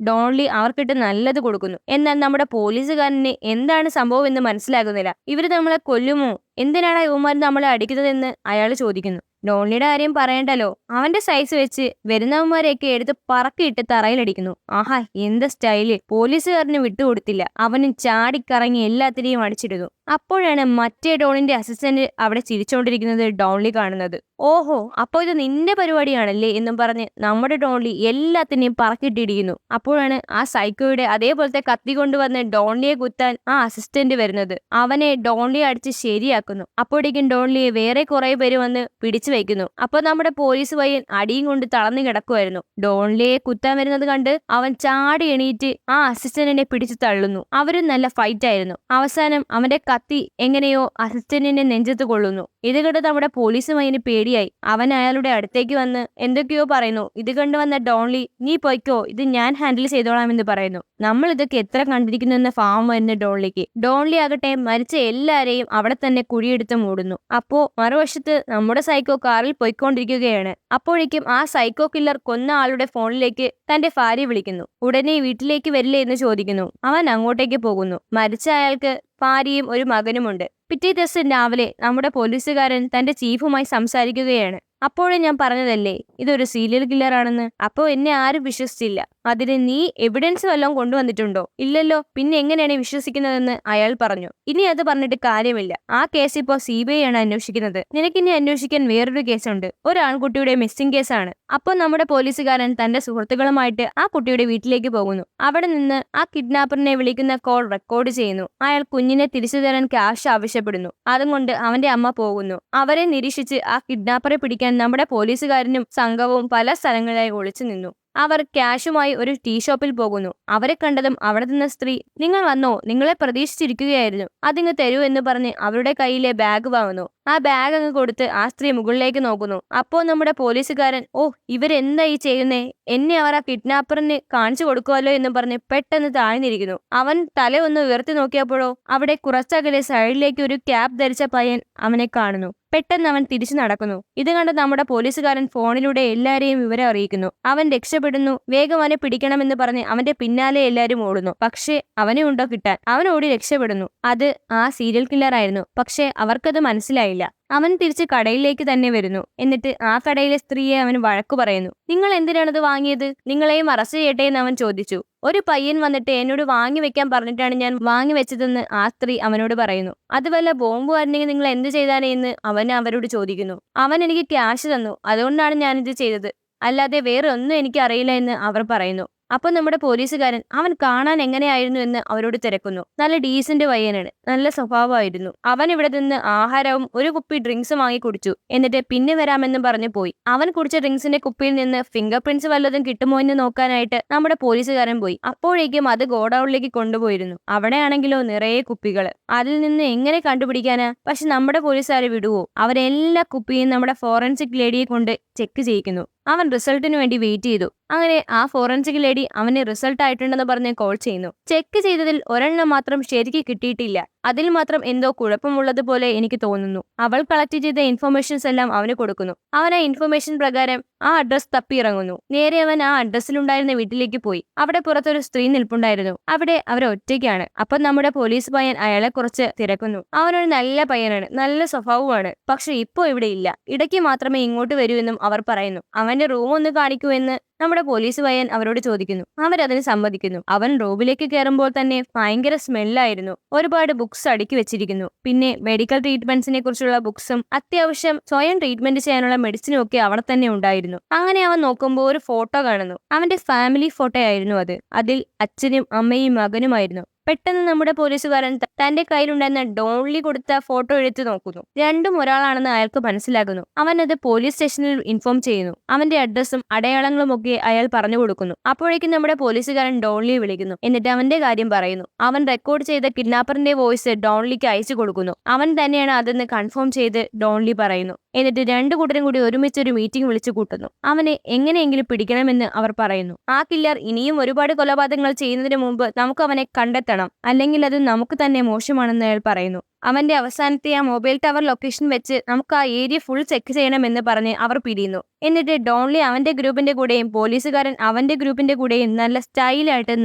ഡോൺലി അവർക്കിട്ട് നല്ലത് കൊടുക്കുന്നു. എന്നാൽ നമ്മുടെ പോലീസുകാരന് എന്താണ് സംഭവം എന്ന് മനസ്സിലാകുന്നില്ല. ഇവര് നമ്മളെ കൊല്ലുമോ, എന്തിനാണ് യുവമാർ നമ്മളെ അടിക്കുന്നതെന്ന് അയാൾ ചോദിക്കുന്നു. ഡോൺലിയുടെ കാര്യം പറയണ്ടല്ലോ, അവന്റെ സൈസ് വെച്ച് വരുന്നവന്മാരെയൊക്കെ എടുത്ത് പറക്കിയിട്ട് തറയിലടിക്കുന്നു. ആഹാ, എന്ത് സ്റ്റൈല്! പോലീസുകാരന് വിട്ടുകൊടുത്തില്ല. അവനും ചാടിക്കറങ്ങി എല്ലാത്തിനെയും അടിച്ചിടുന്നു. അപ്പോഴാണ് മറ്റേ ഡോണിന്റെ അസിസ്റ്റന്റ് അവിടെ ചിരിച്ചുകൊണ്ടിരിക്കുന്നത് ഡോൺലി കാണുന്നത്. ഓഹോ, അപ്പോ ഇത് നിന്റെ പരിപാടിയാണല്ലേ എന്നും പറഞ്ഞ് നമ്മുടെ ഡോൺലി എല്ലാത്തിനെയും പറക്കിട്ടിടിക്കുന്നു. അപ്പോഴാണ് ആ സൈക്കോയുടെ അതേപോലത്തെ കത്തി കൊണ്ടുവന്ന് ഡോൺലിയെ കുത്താൻ ആ അസിസ്റ്റന്റ് വരുന്നത്. അവനെ ഡോൺലിയെ അടിച്ച് ശരിയാക്കുന്നു. അപ്പോഴേക്കും ഡോൺലിയെ വേറെ കുറെ പേര് വന്ന് പിടിച്ചു വയ്ക്കുന്നു. അപ്പൊ നമ്മുടെ പോലീസ് പയ്യൻ അടിയും കൊണ്ട് തളർന്നു കിടക്കുമായിരുന്നു. ഡോൺലിയെ കുത്താൻ വരുന്നത് കണ്ട് അവൻ ചാടി എണീറ്റ് ആ അസിസ്റ്റന്റിനെ പിടിച്ചു തള്ളുന്നു. അവരും നല്ല ഫൈറ്റ് ആയിരുന്നു. അവസാനം അവന്റെ കത്തി എങ്ങനെയോ അസിസ്റ്റന്റിന്റെ നെഞ്ചത്ത് കൊള്ളുന്നു. ഇത് കണ്ട് നമ്മുടെ പോലീസ് പയ്യന് പേടിയായി. അവൻ അയാളുടെ അടുത്തേക്ക് വന്ന് എന്തൊക്കെയോ പറയുന്നു. ഇത് കണ്ടു വന്ന ഡോൺലി, നീ പൊയ്ക്കോ, ഇത് ഞാൻ ഹാൻഡിൽ ചെയ്തോളാം എന്ന് പറയുന്നു. നമ്മൾ ഇതൊക്കെ എത്ര കണ്ടിരിക്കുന്നു എന്ന ഫാം വരുന്ന ഡോൺലിക്ക്. ഡോൺലി ആകട്ടെ മരിച്ച എല്ലാരെയും അവിടെ തന്നെ കുഴിയെടുത്ത് മൂടുന്നു. അപ്പോ മറുവശത്ത് നമ്മുടെ സൈക്കോ കാറിൽ പോയിക്കൊണ്ടിരിക്കുകയാണ്. അപ്പോഴേക്കും ആ സൈക്കോ കില്ലർ കൊന്ന ആളുടെ ഫോണിലേക്ക് തന്റെ ഭാര്യ വിളിക്കുന്നു. ഉടനെ വീട്ടിലേക്ക് വരില്ലേ എന്ന് ചോദിക്കുന്നു. അവൻ അങ്ങോട്ടേക്ക് പോകുന്നു. മരിച്ച അയാൾക്ക് ഭാര്യയും ഒരു മകനുമുണ്ട്. പിറ്റേ ദിവസം രാവിലെ നമ്മുടെ പോലീസുകാരൻ തന്റെ ചീഫുമായി സംസാരിക്കുകയാണ്. അപ്പോഴും ഞാൻ പറഞ്ഞതല്ലേ ഇതൊരു സീരിയൽ കില്ലർ ആണെന്ന്. അപ്പോ എന്നെ ആരും വിശ്വസിച്ചില്ല. അതിന് നീ എവിഡൻസ് വല്ലതും കൊണ്ടുവന്നിട്ടുണ്ടോ? ഇല്ലല്ലോ, പിന്നെ എങ്ങനെയാണ് വിശ്വസിക്കുന്നതെന്ന് അയാൾ പറഞ്ഞു. ഇനി അത് പറഞ്ഞിട്ട് കാര്യമില്ല. ആ കേസ് ഇപ്പോൾ CBI ആണ് അന്വേഷിക്കുന്നത്. നിനക്കിനി അന്വേഷിക്കാൻ വേറൊരു കേസുണ്ട്. ഒരു ആൺകുട്ടിയുടെ മിസ്സിംഗ് കേസാണ്. അപ്പോൾ നമ്മുടെ പോലീസുകാരൻ തന്റെ സുഹൃത്തുക്കളുമായിട്ട് ആ കുട്ടിയുടെ വീട്ടിലേക്ക് പോകുന്നു. അവിടെ നിന്ന് ആ കിഡ്നാപ്പറിനെ വിളിക്കുന്ന കോൾ റെക്കോർഡ് ചെയ്യുന്നു. അയാൾ കുഞ്ഞിനെ തിരിച്ചു തരാൻ ക്യാഷ് ആവശ്യപ്പെടുന്നു. അതുകൊണ്ട് അവന്റെ അമ്മ പോകുന്നു. അവരെ നിരീക്ഷിച്ച് ആ കിഡ്നാപ്പറെ പിടിക്കാൻ നമ്മുടെ പോലീസുകാരനും സംഘവും പല സ്ഥലങ്ങളിലായി ഒളിച്ചു നിന്നു. അവർ ക്യാഷുമായി ഒരു ടീ ഷോപ്പിൽ പോകുന്നു. അവരെ കണ്ടതും അവിടെ നിന്ന സ്ത്രീ, നിങ്ങൾ വന്നോ, നിങ്ങളെ പ്രതീക്ഷിച്ചിരിക്കുകയായിരുന്നു, അതിങ്ങ് തരൂ എന്ന് പറഞ്ഞ് അവരുടെ കയ്യിലെ ബാഗ് വാങ്ങുന്നു. ആ ബാഗ് അങ്ങ് കൊടുത്ത് ആ സ്ത്രീ മുകളിലേക്ക് നോക്കുന്നു. അപ്പോ നമ്മുടെ പോലീസുകാരൻ, ഓ ഇവരെന്താ ഈ ചെയ്യുന്നേ, എന്നെ അവർ ആ കിഡ്നാപ്പറിന് കാണിച്ചു കൊടുക്കുമല്ലോ എന്ന് പറഞ്ഞ് പെട്ടെന്ന് താഴ്ന്നിരിക്കുന്നു. അവൻ തല ഒന്ന് ഉയർത്തി നോക്കിയപ്പോഴോ അവിടെ കുറച്ചകലെ സൈഡിലേക്ക് ഒരു ക്യാപ്പ് ധരിച്ച പയ്യൻ അവനെ കാണുന്നു. പെട്ടെന്ന് അവൻ തിരിച്ചു നടക്കുന്നു. ഇത് കണ്ട് നമ്മുടെ പോലീസുകാരൻ ഫോണിലൂടെ എല്ലാരെയും വിവരം അറിയിക്കുന്നു. അവൻ രക്ഷപ്പെടുന്നു. വേഗം അവനെ പിടിക്കണമെന്ന് പറഞ്ഞ് അവന്റെ പിന്നാലെ എല്ലാരും ഓടുന്നു. പക്ഷേ അവനെ ഉണ്ടോ കിട്ടാൻ. അവൻ ഓടി രക്ഷപ്പെടുന്നു. അത് ആ സീരിയൽ കില്ലർ ആയിരുന്നു. പക്ഷേ അവർക്കത് മനസ്സിലായില്ല. അവൻ തിരിച്ച് കടയിലേക്ക് തന്നെ വരുന്നു. എന്നിട്ട് ആ കടയിലെ സ്ത്രീയെ അവൻ വഴക്കു പറയുന്നു. നിങ്ങൾ എന്തിനാണത് വാങ്ങിയത്? നിങ്ങളെയും അറസ്റ്റ് ചെയ്യട്ടെ എന്ന് അവൻ ചോദിച്ചു. ഒരു പയ്യൻ വന്നിട്ട് എന്നോട് വാങ്ങി വെക്കാൻ പറഞ്ഞിട്ടാണ് ഞാൻ വാങ്ങി വെച്ചതെന്ന് ആ സ്ത്രീ അവനോട് പറയുന്നു. അത് വല്ല ബോംബ് ആയിരുന്നെങ്കിൽ നിങ്ങൾ എന്ത് ചെയ്താനേ എന്ന് അവൻ അവരോട് ചോദിക്കുന്നു. അവൻ എനിക്ക് ക്യാഷ് തന്നു, അതുകൊണ്ടാണ് ഞാനിത് ചെയ്തത്, അല്ലാതെ വേറെ ഒന്നും എനിക്ക് അറിയില്ല എന്ന് അവർ പറയുന്നു. അപ്പൊ നമ്മുടെ പോലീസുകാരൻ അവൻ കാണാൻ എങ്ങനെയായിരുന്നു എന്ന് അവരോട് തിരക്കുന്നു. നല്ല ഡീസന്റ് പയ്യനാണ്, നല്ല സ്വഭാവമായിരുന്നു. അവൻ ഇവിടെ നിന്ന് ആഹാരവും ഒരു കുപ്പി ഡ്രിങ്ക്സും വാങ്ങി കുടിച്ചു. എന്നിട്ട് പിന്നെ വരാമെന്ന് പറഞ്ഞു പോയി. അവൻ കുടിച്ച ഡ്രിങ്ക്സിന്റെ കുപ്പിയിൽ നിന്ന് ഫിംഗർ പ്രിന്റ്സ് വല്ലതും കിട്ടുമോ എന്ന് നോക്കാനായിട്ട് നമ്മുടെ പോലീസുകാരൻ പോയി. അപ്പോഴേക്കും അത് ഗോഡൌണിലേക്ക് കൊണ്ടുപോയിരുന്നു. അവിടെയാണെങ്കിലോ നിറയെ കുപ്പികൾ. അതിൽ നിന്ന് എങ്ങനെ കണ്ടുപിടിക്കാനാ? പക്ഷെ നമ്മുടെ പോലീസുകാരെ വിടുവോ? അവരെല്ലാ കുപ്പിയും നമ്മുടെ ഫോറൻസിക് ലേഡിയെ കൊണ്ട് ചെക്ക് ചെയ്യിക്കുന്നു. അവൻ റിസൾട്ടിന് വേണ്ടി വെയിറ്റ് ചെയ്തു. അങ്ങനെ ആ ഫോറൻസിക് ലേഡി അവന് റിസൾട്ട് ആയിട്ടുണ്ടെന്ന് പറഞ്ഞ് കോൾ ചെയ്യുന്നു. ചെക്ക് ചെയ്തതിൽ ഒരെണ്ണം മാത്രം ശരിക്ക് കിട്ടിയിട്ടില്ല. അതിൽ മാത്രം എന്തോ കുഴപ്പമുള്ളതുപോലെ എനിക്ക് തോന്നുന്നു. അവൾ കളക്ട് ചെയ്ത ഇൻഫർമേഷൻസ് എല്ലാം അവന് കൊടുക്കുന്നു. അവൻ ആ ഇൻഫർമേഷൻ പ്രകാരം ആ അഡ്രസ് തപ്പി ഇറങ്ങുന്നു. നേരെ അവൻ ആ അഡ്രസ്സിലുണ്ടായിരുന്ന വീട്ടിലേക്ക് പോയി. അവിടെ പുറത്തൊരു സ്ത്രീ നിൽപ്പുണ്ടായിരുന്നു. അവിടെ അവർ ഒറ്റയ്ക്കാണ്. അപ്പൊ നമ്മുടെ പോലീസ് പയ്യൻ അയാളെ കുറച്ച് തിരക്കുന്നു. അവനൊരു നല്ല പയ്യനാണ്, നല്ല സ്വഭാവമാണ്. പക്ഷെ ഇപ്പോ ഇവിടെ ഇല്ല, ഇടയ്ക്ക് മാത്രമേ ഇങ്ങോട്ട് വരൂ എന്നും അവർ പറയുന്നു. അവന്റെ റൂം ഒന്ന് കാണിക്കൂ എന്ന് നമ്മുടെ പോലീസ് പയ്യൻ അവരോട് ചോദിക്കുന്നു. അവരതിന് സമ്മതിക്കുന്നു. അവൻ റൂമിലേക്ക് കയറുമ്പോൾ തന്നെ ഭയങ്കര സ്മെല്ലായിരുന്നു. ഒരുപാട് ബുക്സ് അടുക്കി വെച്ചിരിക്കുന്നു. പിന്നെ മെഡിക്കൽ ട്രീറ്റ്മെന്റ്സിനെ കുറിച്ചുള്ള ബുക്സും അത്യാവശ്യം സ്വയം ട്രീറ്റ്മെന്റ് ചെയ്യാനുള്ള മെഡിസിനും ഒക്കെ അവിടെ തന്നെ ഉണ്ടായിരുന്നു. അങ്ങനെ അവൻ നോക്കുമ്പോൾ ഒരു ഫോട്ടോ കാണുന്നു. അവന്റെ ഫാമിലി ഫോട്ടോ ആയിരുന്നു അത്. അതിൽ അച്ഛനും അമ്മയും മകനുമായിരുന്നു. പെട്ടെന്ന് നമ്മുടെ പോലീസുകാരൻ തന്റെ കയ്യിലുണ്ടായിരുന്ന ഡോൺലി കൊടുത്ത ഫോട്ടോ എടുത്ത് നോക്കുന്നു. രണ്ടും ഒരാളാണെന്ന് അയാൾക്ക് മനസ്സിലാകുന്നു. അവൻ അത് പോലീസ് സ്റ്റേഷനിൽ ഇൻഫോം ചെയ്യുന്നു. അവന്റെ അഡ്രസ്സും അടയാളങ്ങളും ഒക്കെ അയാൾ പറഞ്ഞു കൊടുക്കുന്നു. അപ്പോഴേക്കും നമ്മുടെ പോലീസുകാരൻ ഡോൺലിയെ വിളിക്കുന്നു. എന്നിട്ട് അവന്റെ കാര്യം പറയുന്നു. അവൻ റെക്കോർഡ് ചെയ്ത കിഡ്നാപ്പറിന്റെ വോയിസ് ഡോൺലിക്ക് അയച്ചു കൊടുക്കുന്നു. അവൻ തന്നെയാണ് അതെന്ന് കൺഫേം ചെയ്ത് ഡോൺലി പറയുന്നു. എന്നിട്ട് രണ്ടു കൂട്ടരും കൂടി ഒരുമിച്ചൊരു മീറ്റിംഗ് വിളിച്ചു കൂട്ടുന്നു. അവനെ എങ്ങനെയെങ്കിലും പിടിക്കണമെന്ന് അവർ പറയുന്നു. ആ കില്ലർ ഇനിയും ഒരുപാട് കൊലപാതകങ്ങൾ ചെയ്യുന്നതിന് മുമ്പ് നമുക്ക് അവനെ കണ്ടെത്തണം, അല്ലെങ്കിൽ അത് നമുക്ക് തന്നെ മോശമാണെന്ന് അയാൾ പറയുന്നു. അവന്റെ അവസാനത്തെ ആ മൊബൈൽ ടവർ ലൊക്കേഷൻ വെച്ച് നമുക്ക് ആ ഏരിയ ഫുൾ ചെക്ക് ചെയ്യണമെന്ന് പറഞ്ഞ് അവർ പിരിയുന്നു. എന്നിട്ട് ഡോൺലി അവന്റെ ഗ്രൂപ്പിന്റെ കൂടെയും പോലീസുകാരൻ അവന്റെ ഗ്രൂപ്പിന്റെ കൂടെയും നല്ല സ്റ്റൈലായിട്ട്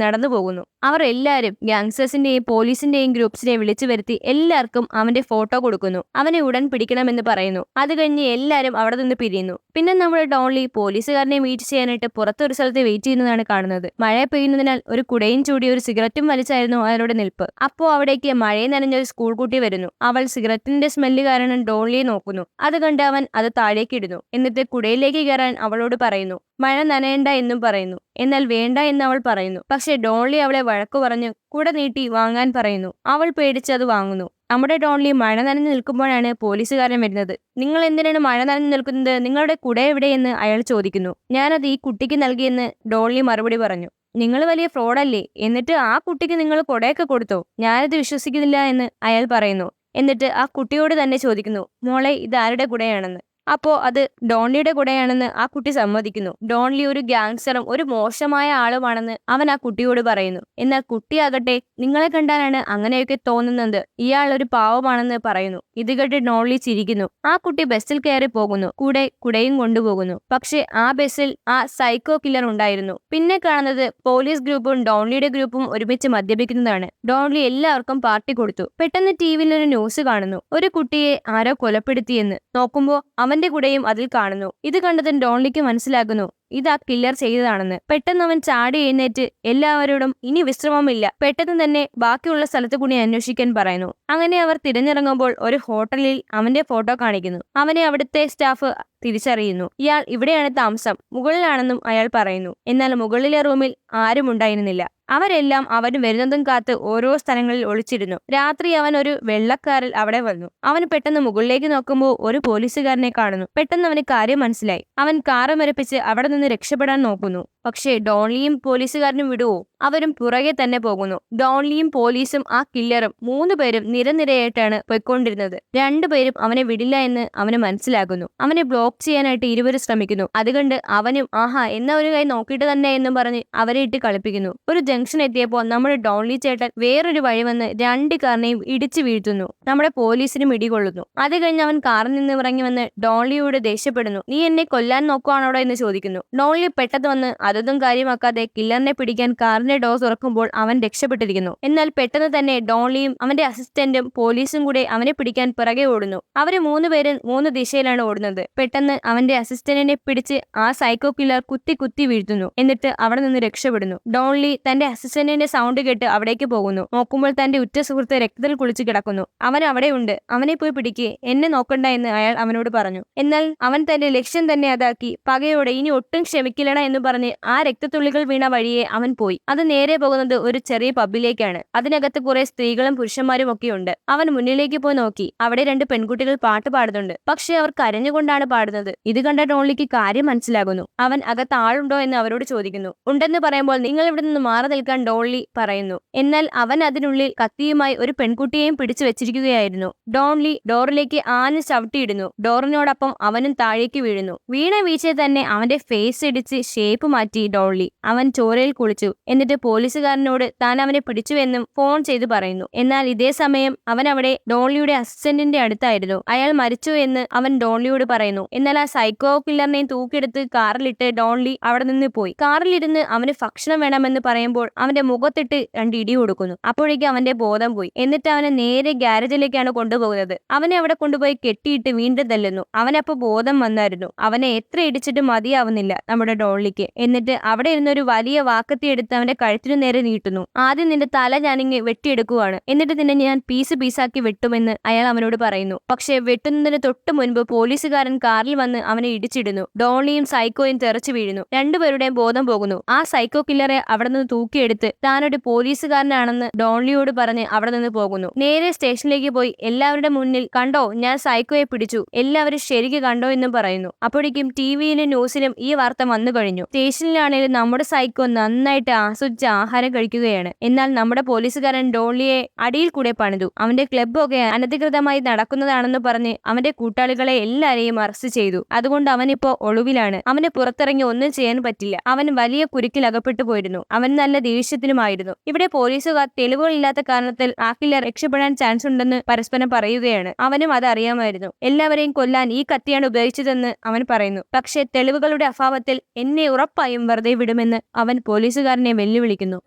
നടന്നു പോകുന്നു. അവർ എല്ലാവരും ഗാങ്സ്റ്റേഴ്സിന്റെയും പോലീസിന്റെയും ഗ്രൂപ്പ്സിനെ വിളിച്ചു വരുത്തി എല്ലാവർക്കും അവന്റെ ഫോട്ടോ കൊടുക്കുന്നു. അവനെ ഉടൻ പിടിക്കണമെന്ന് പറയുന്നു. അത് കഴിഞ്ഞ് എല്ലാവരും അവിടെ നിന്ന് പിരിയുന്നു. പിന്നെ നമ്മുടെ ഡോൺലി പോലീസുകാരനെ മീറ്റ് ചെയ്യാനായിട്ട് പുറത്തൊരു സ്ഥലത്ത് വെയിറ്റ് ചെയ്യുന്നതാണ് കാണുന്നത്. മഴ പെയ്യുന്നതിനാൽ ഒരു കുടയും ചൂടി ഒരു സിഗരറ്റും വലിച്ചായിരുന്നു അവരുടെ നിൽപ്പ്. അപ്പോ അവിടേക്ക് മഴയെ നനഞ്ഞ ഒരു സ്കൂൾ കുട്ടി വരുന്നു. അവൾ സിഗരറ്റിന്റെ സ്മെല്ല് കാരണം ഡോൺലിയെ നോക്കുന്നു. അത് കണ്ട് അവൻ അത് താഴേക്ക് ഇടുന്നു. എന്നിട്ട് കുടയിലേക്ക് കയറാൻ അവളോട് പറയുന്നു. മഴ നനയണ്ട എന്നും പറയുന്നു. എന്നാൽ വേണ്ട എന്ന് അവൾ പറയുന്നു. പക്ഷെ ഡോൺലി അവളെ വഴക്കു പറഞ്ഞു കുട നീട്ടി വാങ്ങാൻ പറയുന്നു. അവൾ പേടിച്ച് അത് വാങ്ങുന്നു. നമ്മുടെ ഡോൺലി മഴ നനഞ്ഞു നിൽക്കുമ്പോഴാണ് പോലീസുകാരൻ വരുന്നത്. നിങ്ങൾ എന്തിനാണ് മഴ നനഞ്ഞു നിൽക്കുന്നത്? നിങ്ങളുടെ കുട എവിടെയെന്ന് അയാൾ ചോദിക്കുന്നു. ഞാനത് ഈ കുട്ടിക്ക് നൽകിയെന്ന് ഡോൺലി മറുപടി പറഞ്ഞു. നിങ്ങൾ വലിയ ഫ്രോഡല്ലേ? എന്നിട്ട് ആ കുട്ടിക്ക് നിങ്ങൾ കുടയൊക്കെ കൊടുത്തോ? ഞാനത് വിശ്വസിക്കുന്നില്ല എന്ന് അയാൾ പറയുന്നു. എന്നിട്ട് ആ കുട്ടിയോട് തന്നെ ചോദിക്കുന്നു, മോളെ ഇത് ആരുടെ കുടയാണെന്ന്. അപ്പോ അത് ഡോൺലിയുടെ കുടയാണെന്ന് ആ കുട്ടി സമ്മതിക്കുന്നു. ഡോൺലി ഒരു ഗാങ്സ്റ്ററും ഒരു മോശമായ ആളുമാണെന്ന് അവൻ ആ കുട്ടിയോട് പറയുന്നു. എന്നാൽ കുട്ടിയാകട്ടെ നിങ്ങളെ കണ്ടാലാണ് അങ്ങനെയൊക്കെ തോന്നുന്നത്, ഇയാൾ ഒരു പാവമാണെന്ന് പറയുന്നു. ഇത് കേട്ട് ഡോൺലി ചിരിക്കുന്നു. ആ കുട്ടി ബസ്സിൽ കയറി പോകുന്നു. കൂടെ കുടയും കൊണ്ടുപോകുന്നു. പക്ഷെ ആ ബസ്സിൽ ആ സൈക്കോ കില്ലർ ഉണ്ടായിരുന്നു. പിന്നെ കാണുന്നത് പോലീസ് ഗ്രൂപ്പും ഡോൺലിയുടെ ഗ്രൂപ്പും ഒരുമിച്ച് മദ്യപിക്കുന്നതാണ്. ഡോൺലി എല്ലാവർക്കും പാർട്ടി കൊടുത്തു. പെട്ടെന്ന് ടിവിയിൽ ഒരു ന്യൂസ് കാണുന്നു. ഒരു കുട്ടിയെ ആരോ കൊലപ്പെടുത്തിയെന്ന്. നോക്കുമ്പോ അവന്റെ കുടയും അതിൽ കാണുന്നു. ഇത് കണ്ടതിന് ഡോൺലിക്ക് മനസ്സിലാകുന്നു ഇത് ആ കില്ലർ ചെയ്തതാണെന്ന്. പെട്ടെന്ന് അവൻ ചാടി എഴുന്നേറ്റ് എല്ലാവരോടും ഇനി വിശ്രമമില്ല, പെട്ടെന്ന് തന്നെ ബാക്കിയുള്ള സ്ഥലത്ത് കൂടി അന്വേഷിക്കാൻ പറയുന്നു. അങ്ങനെ അവർ തിരഞ്ഞിറങ്ങുമ്പോൾ ഒരു ഹോട്ടലിൽ അവന്റെ ഫോട്ടോ കാണിക്കുന്നു. അവനെ അവിടുത്തെ സ്റ്റാഫ് തിരിച്ചറിയുന്നു. ഇയാൾ ഇവിടെയാണ് താമസം, മുകളിലാണെന്നും അയാൾ പറയുന്നു. എന്നാൽ മുകളിലെ റൂമിൽ ആരും ഉണ്ടായിരുന്നില്ല. അവരെല്ലാം അവൻ വരുന്നതും കാത്ത് ഓരോ സ്ഥലങ്ങളിൽ ഒളിച്ചിരുന്നു. രാത്രി അവൻ ഒരു വെള്ളക്കാരിൽ അവിടെ വന്നു. അവന് പെട്ടെന്ന് മുകളിലേക്ക് നോക്കുമ്പോൾ ഒരു പോലീസുകാരനെ കാണുന്നു. പെട്ടെന്ന് അവന് കാര്യം മനസ്സിലായി. അവൻ കാറ് മരപ്പിച്ച് അവിടെ നിന്ന് രക്ഷപ്പെടാൻ നോക്കുന്നു. പക്ഷേ ഡോൺലിയും പോലീസുകാരനും വിടുവോ? അവരും പുറകെ തന്നെ പോകുന്നു. ഡോൺലിയും പോലീസും ആ കില്ലറും 3 പേരും നിരനിരയായിട്ടാണ് പോയിക്കൊണ്ടിരുന്നത്. 2 പേരും അവനെ വിടില്ല എന്ന് അവന് മനസ്സിലാകുന്നു. അവനെ ബ്ലോക്ക് ചെയ്യാനായിട്ട് ഇരുവരും ശ്രമിക്കുന്നു. അതുകൊണ്ട് അവനും ആഹാ എന്ന ഒരു കൈ നോക്കിയിട്ട് തന്നെ എന്നും പറഞ്ഞ് അവരെ ഇട്ട് കളിപ്പിക്കുന്നു. ഒരു ജംഗ്ഷൻ എത്തിയപ്പോൾ നമ്മുടെ ഡോൺലി ചേട്ടൻ വേറൊരു വഴി വന്ന് 2 കാറിനെയും ഇടിച്ചു വീഴ്ത്തുന്നു. നമ്മുടെ പോലീസിനും ഇടികൊള്ളുന്നു. അത് കഴിഞ്ഞ് അവൻ കാറിൽ നിന്ന് ഇറങ്ങി വന്ന് ഡോൺലിയോട് ദേഷ്യപ്പെടുന്നു. നീ എന്നെ കൊല്ലാൻ നോക്കുവാണോടോ എന്ന് ചോദിക്കുന്നു. ഡോൺലി പെട്ടെന്ന് വന്ന് അതൊന്നും കാര്യമാക്കാതെ കില്ലറിനെ പിടിക്കാൻ കാറിന്റെ ഡോർ തുറക്കുമ്പോൾ അവൻ രക്ഷപ്പെട്ടിരിക്കുന്നു. എന്നാൽ പെട്ടെന്ന് തന്നെ ഡോൺലിയും അവന്റെ അസിസ്റ്റന്റും പോലീസും കൂടെ അവനെ പിടിക്കാൻ പിറകെ ഓടുന്നു. അവര് 3 പേരും 3 ദിശയിലാണ് ഓടുന്നത്. പെട്ടെന്ന് അവന്റെ അസിസ്റ്റന്റിനെ പിടിച്ച് ആ സൈക്കോ കില്ലർ കുത്തി കുത്തി വീഴ്ത്തുന്നു. എന്നിട്ട് അവിടെ നിന്ന് രക്ഷപ്പെടുന്നു. ഡോൺലി തന്റെ അസിസ്റ്റന്റിന്റെ സൗണ്ട് കേട്ട് അവിടേക്ക് പോകുന്നു. നോക്കുമ്പോൾ തന്റെ ഉറ്റ സുഹൃത്ത് രക്തത്തിൽ കുളിച്ച് കിടക്കുന്നു. അവൻ അവിടെ ഉണ്ട്, അവനെ പോയി പിടിക്ക്, എന്നെ നോക്കണ്ട എന്ന് അയാൾ അവനോട് പറഞ്ഞു. എന്നാൽ അവൻ തന്റെ ലക്ഷ്യം തന്നെ അതാക്കി പകയോടെ ഇനി ഒട്ടും ക്ഷമിക്കില്ലണ എന്ന് പറഞ്ഞ് ആ രക്തത്തുള്ളികൾ വീണ വഴിയെ അവൻ പോയി. അത് നേരെ പോകുന്നത് ഒരു ചെറിയ പബ്ബിലേക്കാണ്. അതിനകത്ത് കുറെ സ്ത്രീകളും പുരുഷന്മാരും ഒക്കെ ഉണ്ട്. അവൻ മുന്നിലേക്ക് പോയി നോക്കി. അവിടെ 2 പെൺകുട്ടികൾ പാട്ട് പാടുന്നുണ്ട്. പക്ഷെ അവർ കരഞ്ഞുകൊണ്ടാണ് പാടുന്നത്. ഇത് കണ്ട ഡോൺലിക്ക് കാര്യം മനസ്സിലാകുന്നു. അവൻ അകത്ത് ആളുണ്ടോ എന്ന് അവരോട് ചോദിക്കുന്നു. ഉണ്ടെന്ന് പറയുമ്പോൾ നിങ്ങൾ ഇവിടെ നിന്ന് മാറി നിൽക്കാൻ ഡോൺലി പറയുന്നു. എന്നാൽ അവൻ അതിനുള്ളിൽ കത്തിയുമായി ഒരു പെൺകുട്ടിയെയും പിടിച്ചു വെച്ചിരിക്കുകയായിരുന്നു. ഡോൺലി ഡോറിലേക്ക് ആഞ്ഞ് ചവിട്ടിയിടുന്നു. ഡോറിനോടൊപ്പം അവനും താഴേക്ക് വീഴുന്നു. വീണ വീഴ്ചയിൽ തന്നെ അവന്റെ ഫേസ് ഇടിച്ച് ഷേപ്പ് മാറ്റി ഡോൺലി. അവൻ ചോരയിൽ കുളിച്ചു. എന്നിട്ട് പോലീസുകാരനോട് താൻ അവനെ പിടിച്ചുവെന്നും ഫോൺ ചെയ്ത് പറയുന്നു. എന്നാൽ ഇതേ സമയം അവൻ അവിടെ ഡോൺലിയുടെ അസിസ്റ്റന്റിന്റെ അടുത്തായിരുന്നു. അയാൾ മരിച്ചു എന്ന് അവൻ ഡോൺലിയോട് പറയുന്നു. എന്നാൽ ആ സൈക്കോ കില്ലറിനെയും തൂക്കിയെടുത്ത് കാറിലിട്ട് ഡോൺലി അവിടെ നിന്ന് പോയി. കാറിലിരുന്ന് അവന് ഭക്ഷണം വേണമെന്ന് പറയുമ്പോൾ അവന്റെ മുഖത്തിട്ട് 2 ഇടി കൊടുക്കുന്നു. അപ്പോഴേക്കും അവന്റെ ബോധം പോയി. എന്നിട്ട് അവനെ നേരെ ഗ്യാരേജിലേക്കാണ് കൊണ്ടുപോകുന്നത്. അവനെ അവിടെ കൊണ്ടുപോയി കെട്ടിയിട്ട് വീണ്ടും തല്ലുന്നു. അവനപ്പോ ബോധം വന്നായിരുന്നു. അവനെ എത്ര ഇടിച്ചിട്ട് മതിയാവുന്നില്ല നമ്മുടെ ഡോൺലിക്ക്. എന്നിട്ട് അവിടെ ഇരുന്നൊരു വലിയ വാക്കത്തി എടുത്ത് അവന്റെ കഴുത്തിനു നേരെ നീട്ടുന്നു. ആദ്യം നിന്റെ തല ഞാനിങ്ങ് വെട്ടിയെടുക്കുവാണ്, എന്നിട്ട് നിന്നെ ഞാൻ പീസ് പീസാക്കി വെട്ടുമെന്ന് അയാൾ അവനോട് പറയുന്നു. പക്ഷെ വെട്ടുന്നതിന് തൊട്ട് മുൻപ് പോലീസുകാരൻ കാറിൽ വന്ന് അവനെ ഇടിച്ചിടുന്നു. ഡോൺലിയും സൈക്കോയും തെറിച്ചു വീഴുന്നു. 2 പേരുടെയും ബോധം പോകുന്നു. ആ സൈക്കോ കില്ലറെ അവിടെ നിന്ന് തൂക്കിയെടുത്ത് താനൊരു പോലീസുകാരനാണെന്ന് ഡോൺലിയോട് പറഞ്ഞ് അവിടെ നിന്ന് പോകുന്നു. നേരെ സ്റ്റേഷനിലേക്ക് പോയി എല്ലാവരുടെ മുന്നിൽ കണ്ടോ ഞാൻ സൈക്കോയെ പിടിച്ചു, എല്ലാവരും ശരിക്ക് കണ്ടോ എന്നും പറയുന്നു. അപ്പോഴേക്കും ടിവിയിലും ന്യൂസിലും ഈ വാർത്ത വന്നു കഴിഞ്ഞു. സ്റ്റേഷനിലാണെങ്കിലും നമ്മുടെ സൈക്കോ നന്നായിട്ട് ആസ്വദിച്ച് ആഹാരം കഴിക്കുകയാണ്. എന്നാൽ നമ്മുടെ പോലീസുകാരൻ ഡോൺലിയെ അടിയിൽ കൂടെ പണിതു. അവന്റെ ക്ലബ്ബൊക്കെ അനധികൃതമായി നടക്കുന്നതാണെന്ന് പറഞ്ഞ് അവന്റെ കൂട്ടാളികളെ എല്ലാരെയും അറസ്റ്റ് ചെയ്തു. അതുകൊണ്ട് അവനിപ്പോ ഒളിവിലാണ്. അവന് പുറത്തിറങ്ങി ഒന്നും ചെയ്യാൻ പറ്റില്ല. അവൻ വലിയ കുരുക്കിൽ അകപ്പെട്ടു പോയിരുന്നു. അവൻ നല്ല ദേഷ്യത്തിലുമായിരുന്നു. ഇവിടെ പോലീസുകാർ തെളിവുകളില്ലാത്ത കാരണത്തിൽ ആ കില്ലർ രക്ഷപ്പെടാൻ ചാൻസ് ഉണ്ടെന്ന് പരസ്പരം പറയുകയാണ്. അവനും അത് അറിയാമായിരുന്നു. എല്ലാവരെയും കൊല്ലാൻ ഈ കത്തിയാണ് ഉപയോഗിച്ചതെന്ന് അവൻ പറയുന്നു. പക്ഷെ തെളിവുകളുടെ അഭാവത്തിൽ എന്നെ ഉറപ്പായും വെറുതെ വിടുമെന്ന് അവൻ പോലീസുകാരനെ വെല്ലുവിളി വെല്ലുവിളിക്കുന്നു.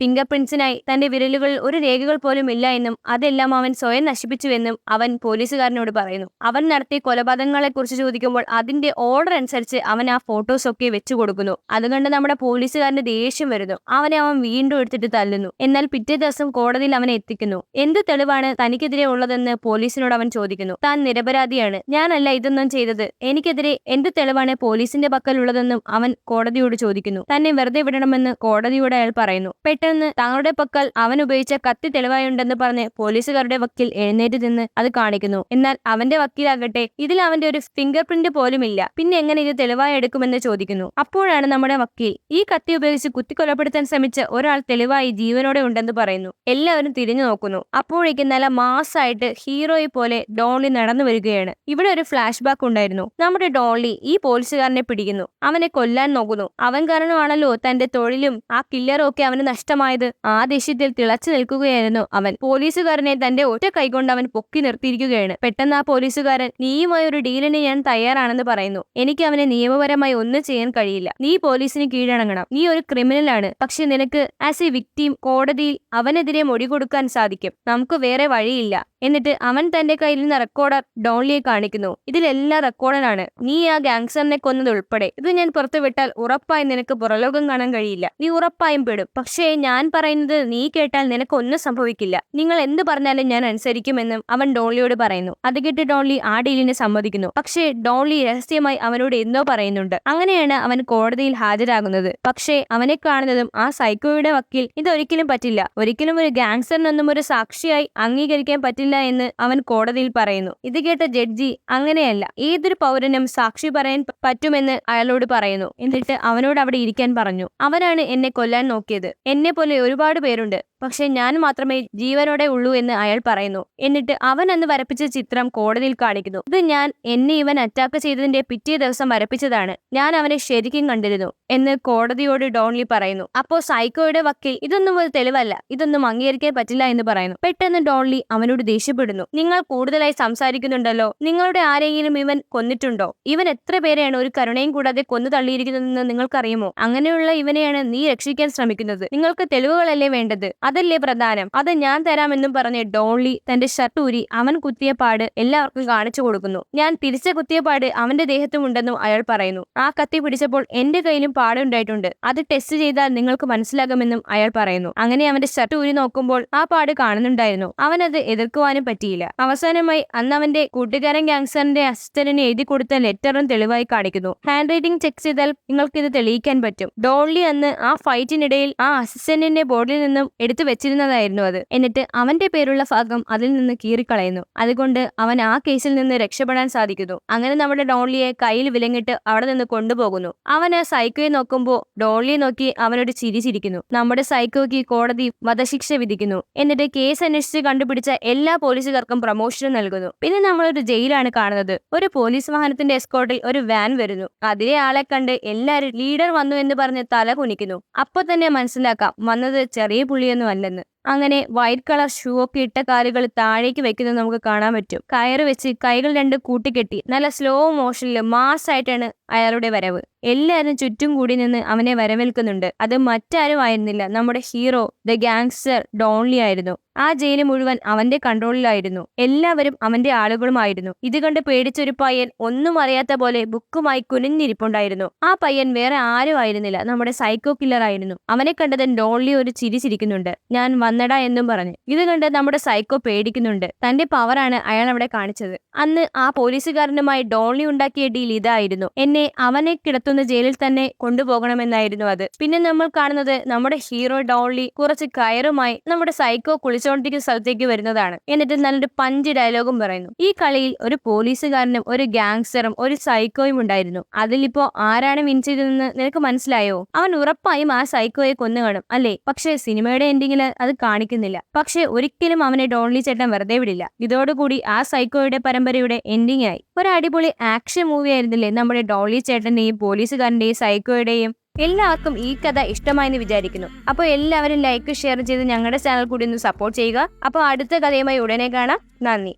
ഫിംഗർ പ്രിന്റ്സിനായി തന്റെ വിരലുകളിൽ ഒരു രേഖകൾ പോലും ഇല്ല എന്നും അതെല്ലാം അവൻ സ്വയം നശിപ്പിച്ചുവെന്നും അവൻ പോലീസുകാരനോട് പറയുന്നു. അവൻ നടത്തിയ കൊലപാതകങ്ങളെ കുറിച്ച് ചോദിക്കുമ്പോൾ അതിന്റെ ഓർഡർ അനുസരിച്ച് അവൻ ആ ഫോട്ടോസ് ഒക്കെ വെച്ചു കൊടുക്കുന്നു. അതുകൊണ്ട് നമ്മുടെ പോലീസുകാരന് ദേഷ്യം വരുന്നു. അവൻ വീണ്ടും എടുത്തിട്ട് തല്ലുന്നു. എന്നാൽ പിറ്റേ ദിവസം കോടതിയിൽ അവനെ എത്തിക്കുന്നു. എന്ത് തെളിവാണ് തനിക്കെതിരെ ഉള്ളതെന്ന് പോലീസിനോട് അവൻ ചോദിക്കുന്നു. താൻ നിരപരാധിയാണ്, ഞാനല്ല ഇതൊന്നും ചെയ്തത്, എനിക്കെതിരെ എന്ത് തെളിവാണ് പോലീസിന്റെ പക്കലുള്ളതെന്നും അവൻ കോടതിയോട് ചോദിക്കുന്നു. തന്നെ വെറുതെ വിടണമെന്ന് കോടതിയോട് അയാൾ പറയുന്നു. പെട്ടെന്ന് തങ്ങളുടെ പക്കൽ അവൻ ഉപയോഗിച്ച കത്തി തെളിവായുണ്ടെന്ന് പറഞ്ഞ് പോലീസുകാരുടെ വക്കീൽ എഴുന്നേറ്റ് നിന്ന് അത് കാണിക്കുന്നു. എന്നാൽ അവന്റെ വക്കീലാകട്ടെ ഇതിൽ അവന്റെ ഒരു ഫിംഗർ പ്രിന്റ് പോലും ഇല്ല, പിന്നെ എങ്ങനെ ഇത് തെളിവായി എടുക്കുമെന്ന് ചോദിക്കുന്നു. അപ്പോഴാണ് നമ്മുടെ വക്കീൽ ഈ കത്തി ഉപയോഗിച്ച് കുത്തിക്കൊലപ്പെടുത്താൻ ശ്രമിച്ച ഒരാൾ തെളിവായി ജീവനോടെ ഉണ്ടെന്ന് പറയുന്നു. എല്ലാവരും തിരിഞ്ഞു നോക്കുന്നു. അപ്പോഴേക്കും നല്ല മാസായിട്ട് ഹീറോയെ പോലെ ഡോൺലി നടന്നു വരികയാണ്. ഇവിടെ ഒരു ഫ്ലാഷ് ബാക്ക് ഉണ്ടായിരുന്നു. നമ്മുടെ ഡോൺലി ഈ പോലീസുകാരനെ പിടിക്കുന്നു, അവനെ കൊല്ലാൻ നോക്കുന്നു. അവൻ കാരണമാണല്ലോ തന്റെ തൊഴിലും ആ കില്ലറും ഒക്കെ അവന് നഷ്ടമായത്. ആ ദേഷ്യത്തിൽ തിളച്ചു നിൽക്കുകയായിരുന്നു അവൻ. പോലീസുകാരനെ തന്റെ ഒറ്റ കൈകൊണ്ട് അവൻ പൊക്കി നിർത്തിയിരിക്കുകയാണ്. പെട്ടെന്ന് ആ പോലീസുകാരൻ നീയുമായി ഒരു ഡീലിന് ഞാൻ തയ്യാറാണെന്ന് പറയുന്നു. എനിക്ക് അവനെ നിയമപരമായി ഒന്നും ചെയ്യാൻ കഴിയില്ല, നീ പോലീസിന് കീഴടങ്ങണം, നീ ഒരു ക്രിമിനൽ ആണ്, പക്ഷെ നിനക്ക് ആസ് എ വിക്ടിം കോടതിയിൽ അവനെതിരെ മൊഴി കൊടുക്കാൻ സാധിക്കും, നമുക്ക് വേറെ വഴിയില്ല. എന്നിട്ട് അവൻ തന്റെ കയ്യിൽ നിന്ന് റെക്കോർഡർ ഡോൺലിയെ കാണിക്കുന്നു. ഇതിലെല്ലാം റെക്കോർഡറാണ്, നീ ആ ഗാങ്സ്റ്ററിനെ കൊന്നത് ഉൾപ്പെടെ. ഇത് ഞാൻ പുറത്തുവിട്ടാൽ ഉറപ്പായും നിനക്ക് പുറലോകം കാണാൻ കഴിയില്ല, നീ ഉറപ്പായും പെടും. പക്ഷേ ഞാൻ പറയുന്നത് നീ കേട്ടാൽ നിനക്ക് ഒന്നും സംഭവിക്കില്ല, നിങ്ങൾ എന്ത് പറഞ്ഞാലും ഞാൻ അനുസരിക്കുമെന്നും അവൻ ഡോൺലിയോട് പറയുന്നു. അത് കേട്ട് ഡോൺലി ആ ഡീലിനെ സമ്മതിക്കുന്നു. പക്ഷേ ഡോൺലി രഹസ്യമായി അവനോട് എന്തോ പറയുന്നുണ്ട്. അങ്ങനെയാണ് അവൻ കോടതിയിൽ ഹാജരാകുന്നത്. പക്ഷേ അവനെ കാണുന്നതും ആ സൈക്കോയുടെ വക്കീൽ ഇതൊരിക്കലും പറ്റില്ല, ഒരിക്കലും ഒരു ഗാങ്സ്റ്ററിനൊന്നും ഒരു സാക്ഷിയായി അംഗീകരിക്കാൻ പറ്റില്ല എന്ന് അവൻ കോടതിയിൽ പറയുന്നു. ഇത് കേട്ട ജഡ്ജി അങ്ങനെയല്ല, ഏതൊരു പൗരനും സാക്ഷി പറയാൻ പറ്റുമെന്ന് അയാളോട് പറയുന്നു. എന്നിട്ട് അവനോട് അവിടെ ഇരിക്കാൻ പറഞ്ഞു. അവനാണ് എന്നെ കൊല്ലാൻ നോക്കിയത്, എന്നെ പോലെ ഒരുപാട് പേരുണ്ട്, പക്ഷെ ഞാൻ മാത്രമേ ജീവനോടെ ഉള്ളൂ എന്ന് അയാൾ പറയുന്നു. എന്നിട്ട് അവൻ അന്ന് വരപ്പിച്ച ചിത്രം കോടതിയിൽ കാണിക്കുന്നു. ഇത് എന്നെ ഇവൻ അറ്റാക്ക് ചെയ്തതിന്റെ പിറ്റേ ദിവസം വരപ്പിച്ചതാണ്, ഞാൻ അവനെ ശരിക്കും കണ്ടിരുന്നു എന്ന് കോടതിയോട് ഡോൺലി പറയുന്നു. അപ്പോ സൈക്കോയുടെ വക്കീൽ ഇതൊന്നും ഒരു തെളിവല്ല, ഇതൊന്നും അംഗീകരിക്കാൻ പറ്റില്ല എന്ന് പറയുന്നു. പെട്ടെന്ന് ഡോൺലി അവനോട് ദേഷ്യപ്പെടുന്നു. നിങ്ങൾ കൂടുതലായി സംസാരിക്കുന്നുണ്ടല്ലോ, നിങ്ങളുടെ ആരെങ്കിലും ഇവൻ കൊന്നിട്ടുണ്ടോ? ഇവൻ എത്ര പേരെയാണ് ഒരു കരുണയും കൂടാതെ കൊന്നു തള്ളിയിരിക്കുന്നതെന്ന് നിങ്ങൾക്കറിയുമോ? അങ്ങനെയുള്ള ഇവനെയാണ് നീ രക്ഷിക്കാൻ ശ്രമിക്കുന്നത്. നിങ്ങൾക്ക് തെളിവുകളല്ലേ വേണ്ടത്, അതല്ലേ പ്രധാനം, അത് ഞാൻ തരാമെന്നും പറഞ്ഞ് ഡോൺലി തന്റെ ഷർട്ട് ഊരി അവൻ കുത്തിയ പാട് എല്ലാവർക്കും കാണിച്ചു കൊടുക്കുന്നു. ഞാൻ തിരിച്ച കുത്തിയ പാട് അവന്റെ ദേഹത്തും ഉണ്ടെന്നും അയാൾ പറയുന്നു. ആ കത്തി പിടിച്ചപ്പോൾ എന്റെ കയ്യിലും പാടുണ്ടായിട്ടുണ്ട്, അത് ടെസ്റ്റ് ചെയ്താൽ നിങ്ങൾക്ക് മനസ്സിലാകുമെന്നും അയാൾ പറയുന്നു. അങ്ങനെ അവന്റെ ഷർട്ട് ഊരി നോക്കുമ്പോൾ ആ പാട് കാണുന്നുണ്ടായിരുന്നു. അവനത് എതിർക്കുവാനും പറ്റിയില്ല. അവസാനമായി അന്ന് അവന്റെ കൂട്ടുകാരൻ ഗാങ്സ്റ്ററിന്റെ അസിസ്റ്റന്റിന് എഴുതി കൊടുത്ത ലെറ്ററും തെളിവായി കാണിക്കുന്നു. ഹാൻഡ് റൈറ്റിംഗ് ചെക്ക് ചെയ്താൽ നിങ്ങൾക്ക് ഇത് തെളിയിക്കാൻ പറ്റും. ഡോൺലി അന്ന് ആ ഫൈറ്റിനിടയിൽ ആ അസിസ്റ്റന്റിന്റെ ബോർഡിൽ നിന്നും എടുത്തു വെച്ചിരുന്നതായിരുന്നു അത്. എന്നിട്ട് അവന്റെ പേരുള്ള ഭാഗം അതിൽ നിന്ന് കീറിക്കളയുന്നു. അതുകൊണ്ട് അവൻ ആ കേസിൽ നിന്ന് രക്ഷപ്പെടാൻ സാധിക്കുന്നു. അങ്ങനെ നമ്മുടെ ഡോൺലിയെ കയ്യിൽ വിലങ്ങിട്ട് അവിടെ നിന്ന് കൊണ്ടുപോകുന്നു. അവൻ ആ സൈക്കോയെ നോക്കുമ്പോൾ ഡോൺലിയെ നോക്കി അവനോട് ചിരിച്ചിരിക്കുന്നു. നമ്മുടെ സൈക്കോയ്ക്ക് കോടതി വധശിക്ഷ വിധിക്കുന്നു. എന്നിട്ട് കേസ് അന്വേഷിച്ച് കണ്ടുപിടിച്ച എല്ലാ പോലീസുകാർക്കും പ്രമോഷൻ നൽകുന്നു. പിന്നെ നമ്മളൊരു ജയിലാണ് കാണുന്നത്. ഒരു പോലീസ് വാഹനത്തിന്റെ എസ്കോർട്ടിൽ ഒരു വാൻ വരുന്നു. അതിലെ ആളെ കണ്ട് എല്ലാരും ലീഡർ വന്നു എന്ന് പറഞ്ഞ് തല കുനിക്കുന്നു. അപ്പൊ തന്നെ മനസ്സിലാക്കാം വന്നത് ചെറിയ പുള്ളിയൊന്നും അല്ലെന്ന്. അങ്ങനെ വൈറ്റ് കളർ ഷൂ ഒക്കെ ഇട്ട കാലുകൾ താഴേക്ക് വെക്കുന്നത് നമുക്ക് കാണാൻ പറ്റും. കയറ് വെച്ച് കൈകൾ രണ്ട് കൂട്ടിക്കെട്ടി നല്ല സ്ലോ മോഷനിൽ മാസായിട്ടാണ് അയാളുടെ വരവ്. എല്ലാവരും ചുറ്റും കൂടി നിന്ന് അവനെ വരവേൽക്കുന്നുണ്ട്. അത് മറ്റാരും ആയിരുന്നില്ല, നമ്മുടെ ഹീറോ ദ ഗാങ്സ്റ്റർ ഡോൺലി ആയിരുന്നു. ആ ജയില് മുഴുവൻ അവന്റെ കൺട്രോളിലായിരുന്നു. എല്ലാവരും അവന്റെ ആളുകളുമായിരുന്നു. ഇത് കണ്ട് പേടിച്ചൊരു പയ്യൻ ഒന്നും അറിയാത്ത പോലെ ബുക്കുമായി കുനിഞ്ഞിരിപ്പുണ്ടായിരുന്നു. ആ പയ്യൻ വേറെ ആരും ആയിരുന്നില്ല, നമ്മുടെ സൈക്കോ കില്ലർ ആയിരുന്നു. അവനെ കണ്ടത് ഡോൺലി ഒരു ചിരി ചിരിക്കുന്നുണ്ട്, ഞാൻ വന്നടാ എന്നും പറഞ്ഞു. ഇത് കണ്ട് നമ്മുടെ സൈക്കോ പേടിക്കുന്നുണ്ട്. തന്റെ പവറാണ് അയാൾ അവിടെ കാണിച്ചത്. അന്ന് ആ പോലീസുകാരനുമായി ഡോൺലി ഉണ്ടാക്കിയ ഡീൽ ഇതായിരുന്നു, എന്നെ അവനെ കിടത്തുന്ന ജയിലിൽ തന്നെ കൊണ്ടുപോകണമെന്നായിരുന്നു അത്. പിന്നെ നമ്മൾ കാണുന്നത് നമ്മുടെ ഹീറോ ഡോൺലി കുറച്ച് കയറുമായി നമ്മുടെ സൈക്കോ കുളിച്ചോണ്ടിരിക്കുന്ന സ്ഥലത്തേക്ക് വരുന്നതാണ്. എന്നിട്ട് നല്ലൊരു പഞ്ച് ഡയലോഗും പറയുന്നു. ഈ കളിയിൽ ഒരു പോലീസുകാരനും ഒരു ഗാങ്സ്റ്ററും ഒരു സൈക്കോയും ഉണ്ടായിരുന്നു. അതിലിപ്പോ ആരാണ് വിൻ ചെയ്തതെന്ന് നിനക്ക് മനസ്സിലായോ? അവൻ ഉറപ്പായും ആ സൈക്കോയെ കൊന്നു കാണും അല്ലേ? പക്ഷേ സിനിമയുടെ എൻഡിങ്ങിൽ അത് കാണിക്കുന്നില്ല. പക്ഷെ ഒരിക്കലും അവനെ ഡോൺലി ചേട്ടൻ വെറുതെ വിടില്ല. ഇതോടുകൂടി ആ സൈക്കോയുടെ പരമ്പരയുടെ എൻഡിങ് ആയി. ഒരു അടിപൊളി ആക്ഷൻ മൂവി ആയിരുന്നില്ലേ നമ്മുടെ ഡോൺലി ചേട്ടന്റെയും പോലീസുകാരന്റെയും സൈക്കോയുടെയും. എല്ലാവർക്കും ഈ കഥ ഇഷ്ടമായെന്ന് വിചാരിക്കുന്നു. അപ്പോൾ എല്ലാവരും ലൈക്ക് ഷെയർ ചെയ്ത് ഞങ്ങളുടെ ചാനൽ കൂടി ഒന്ന് സപ്പോർട്ട് ചെയ്യുക. അപ്പോൾ അടുത്ത കഥയുമായി ഉടനെ കാണാം. നന്ദി.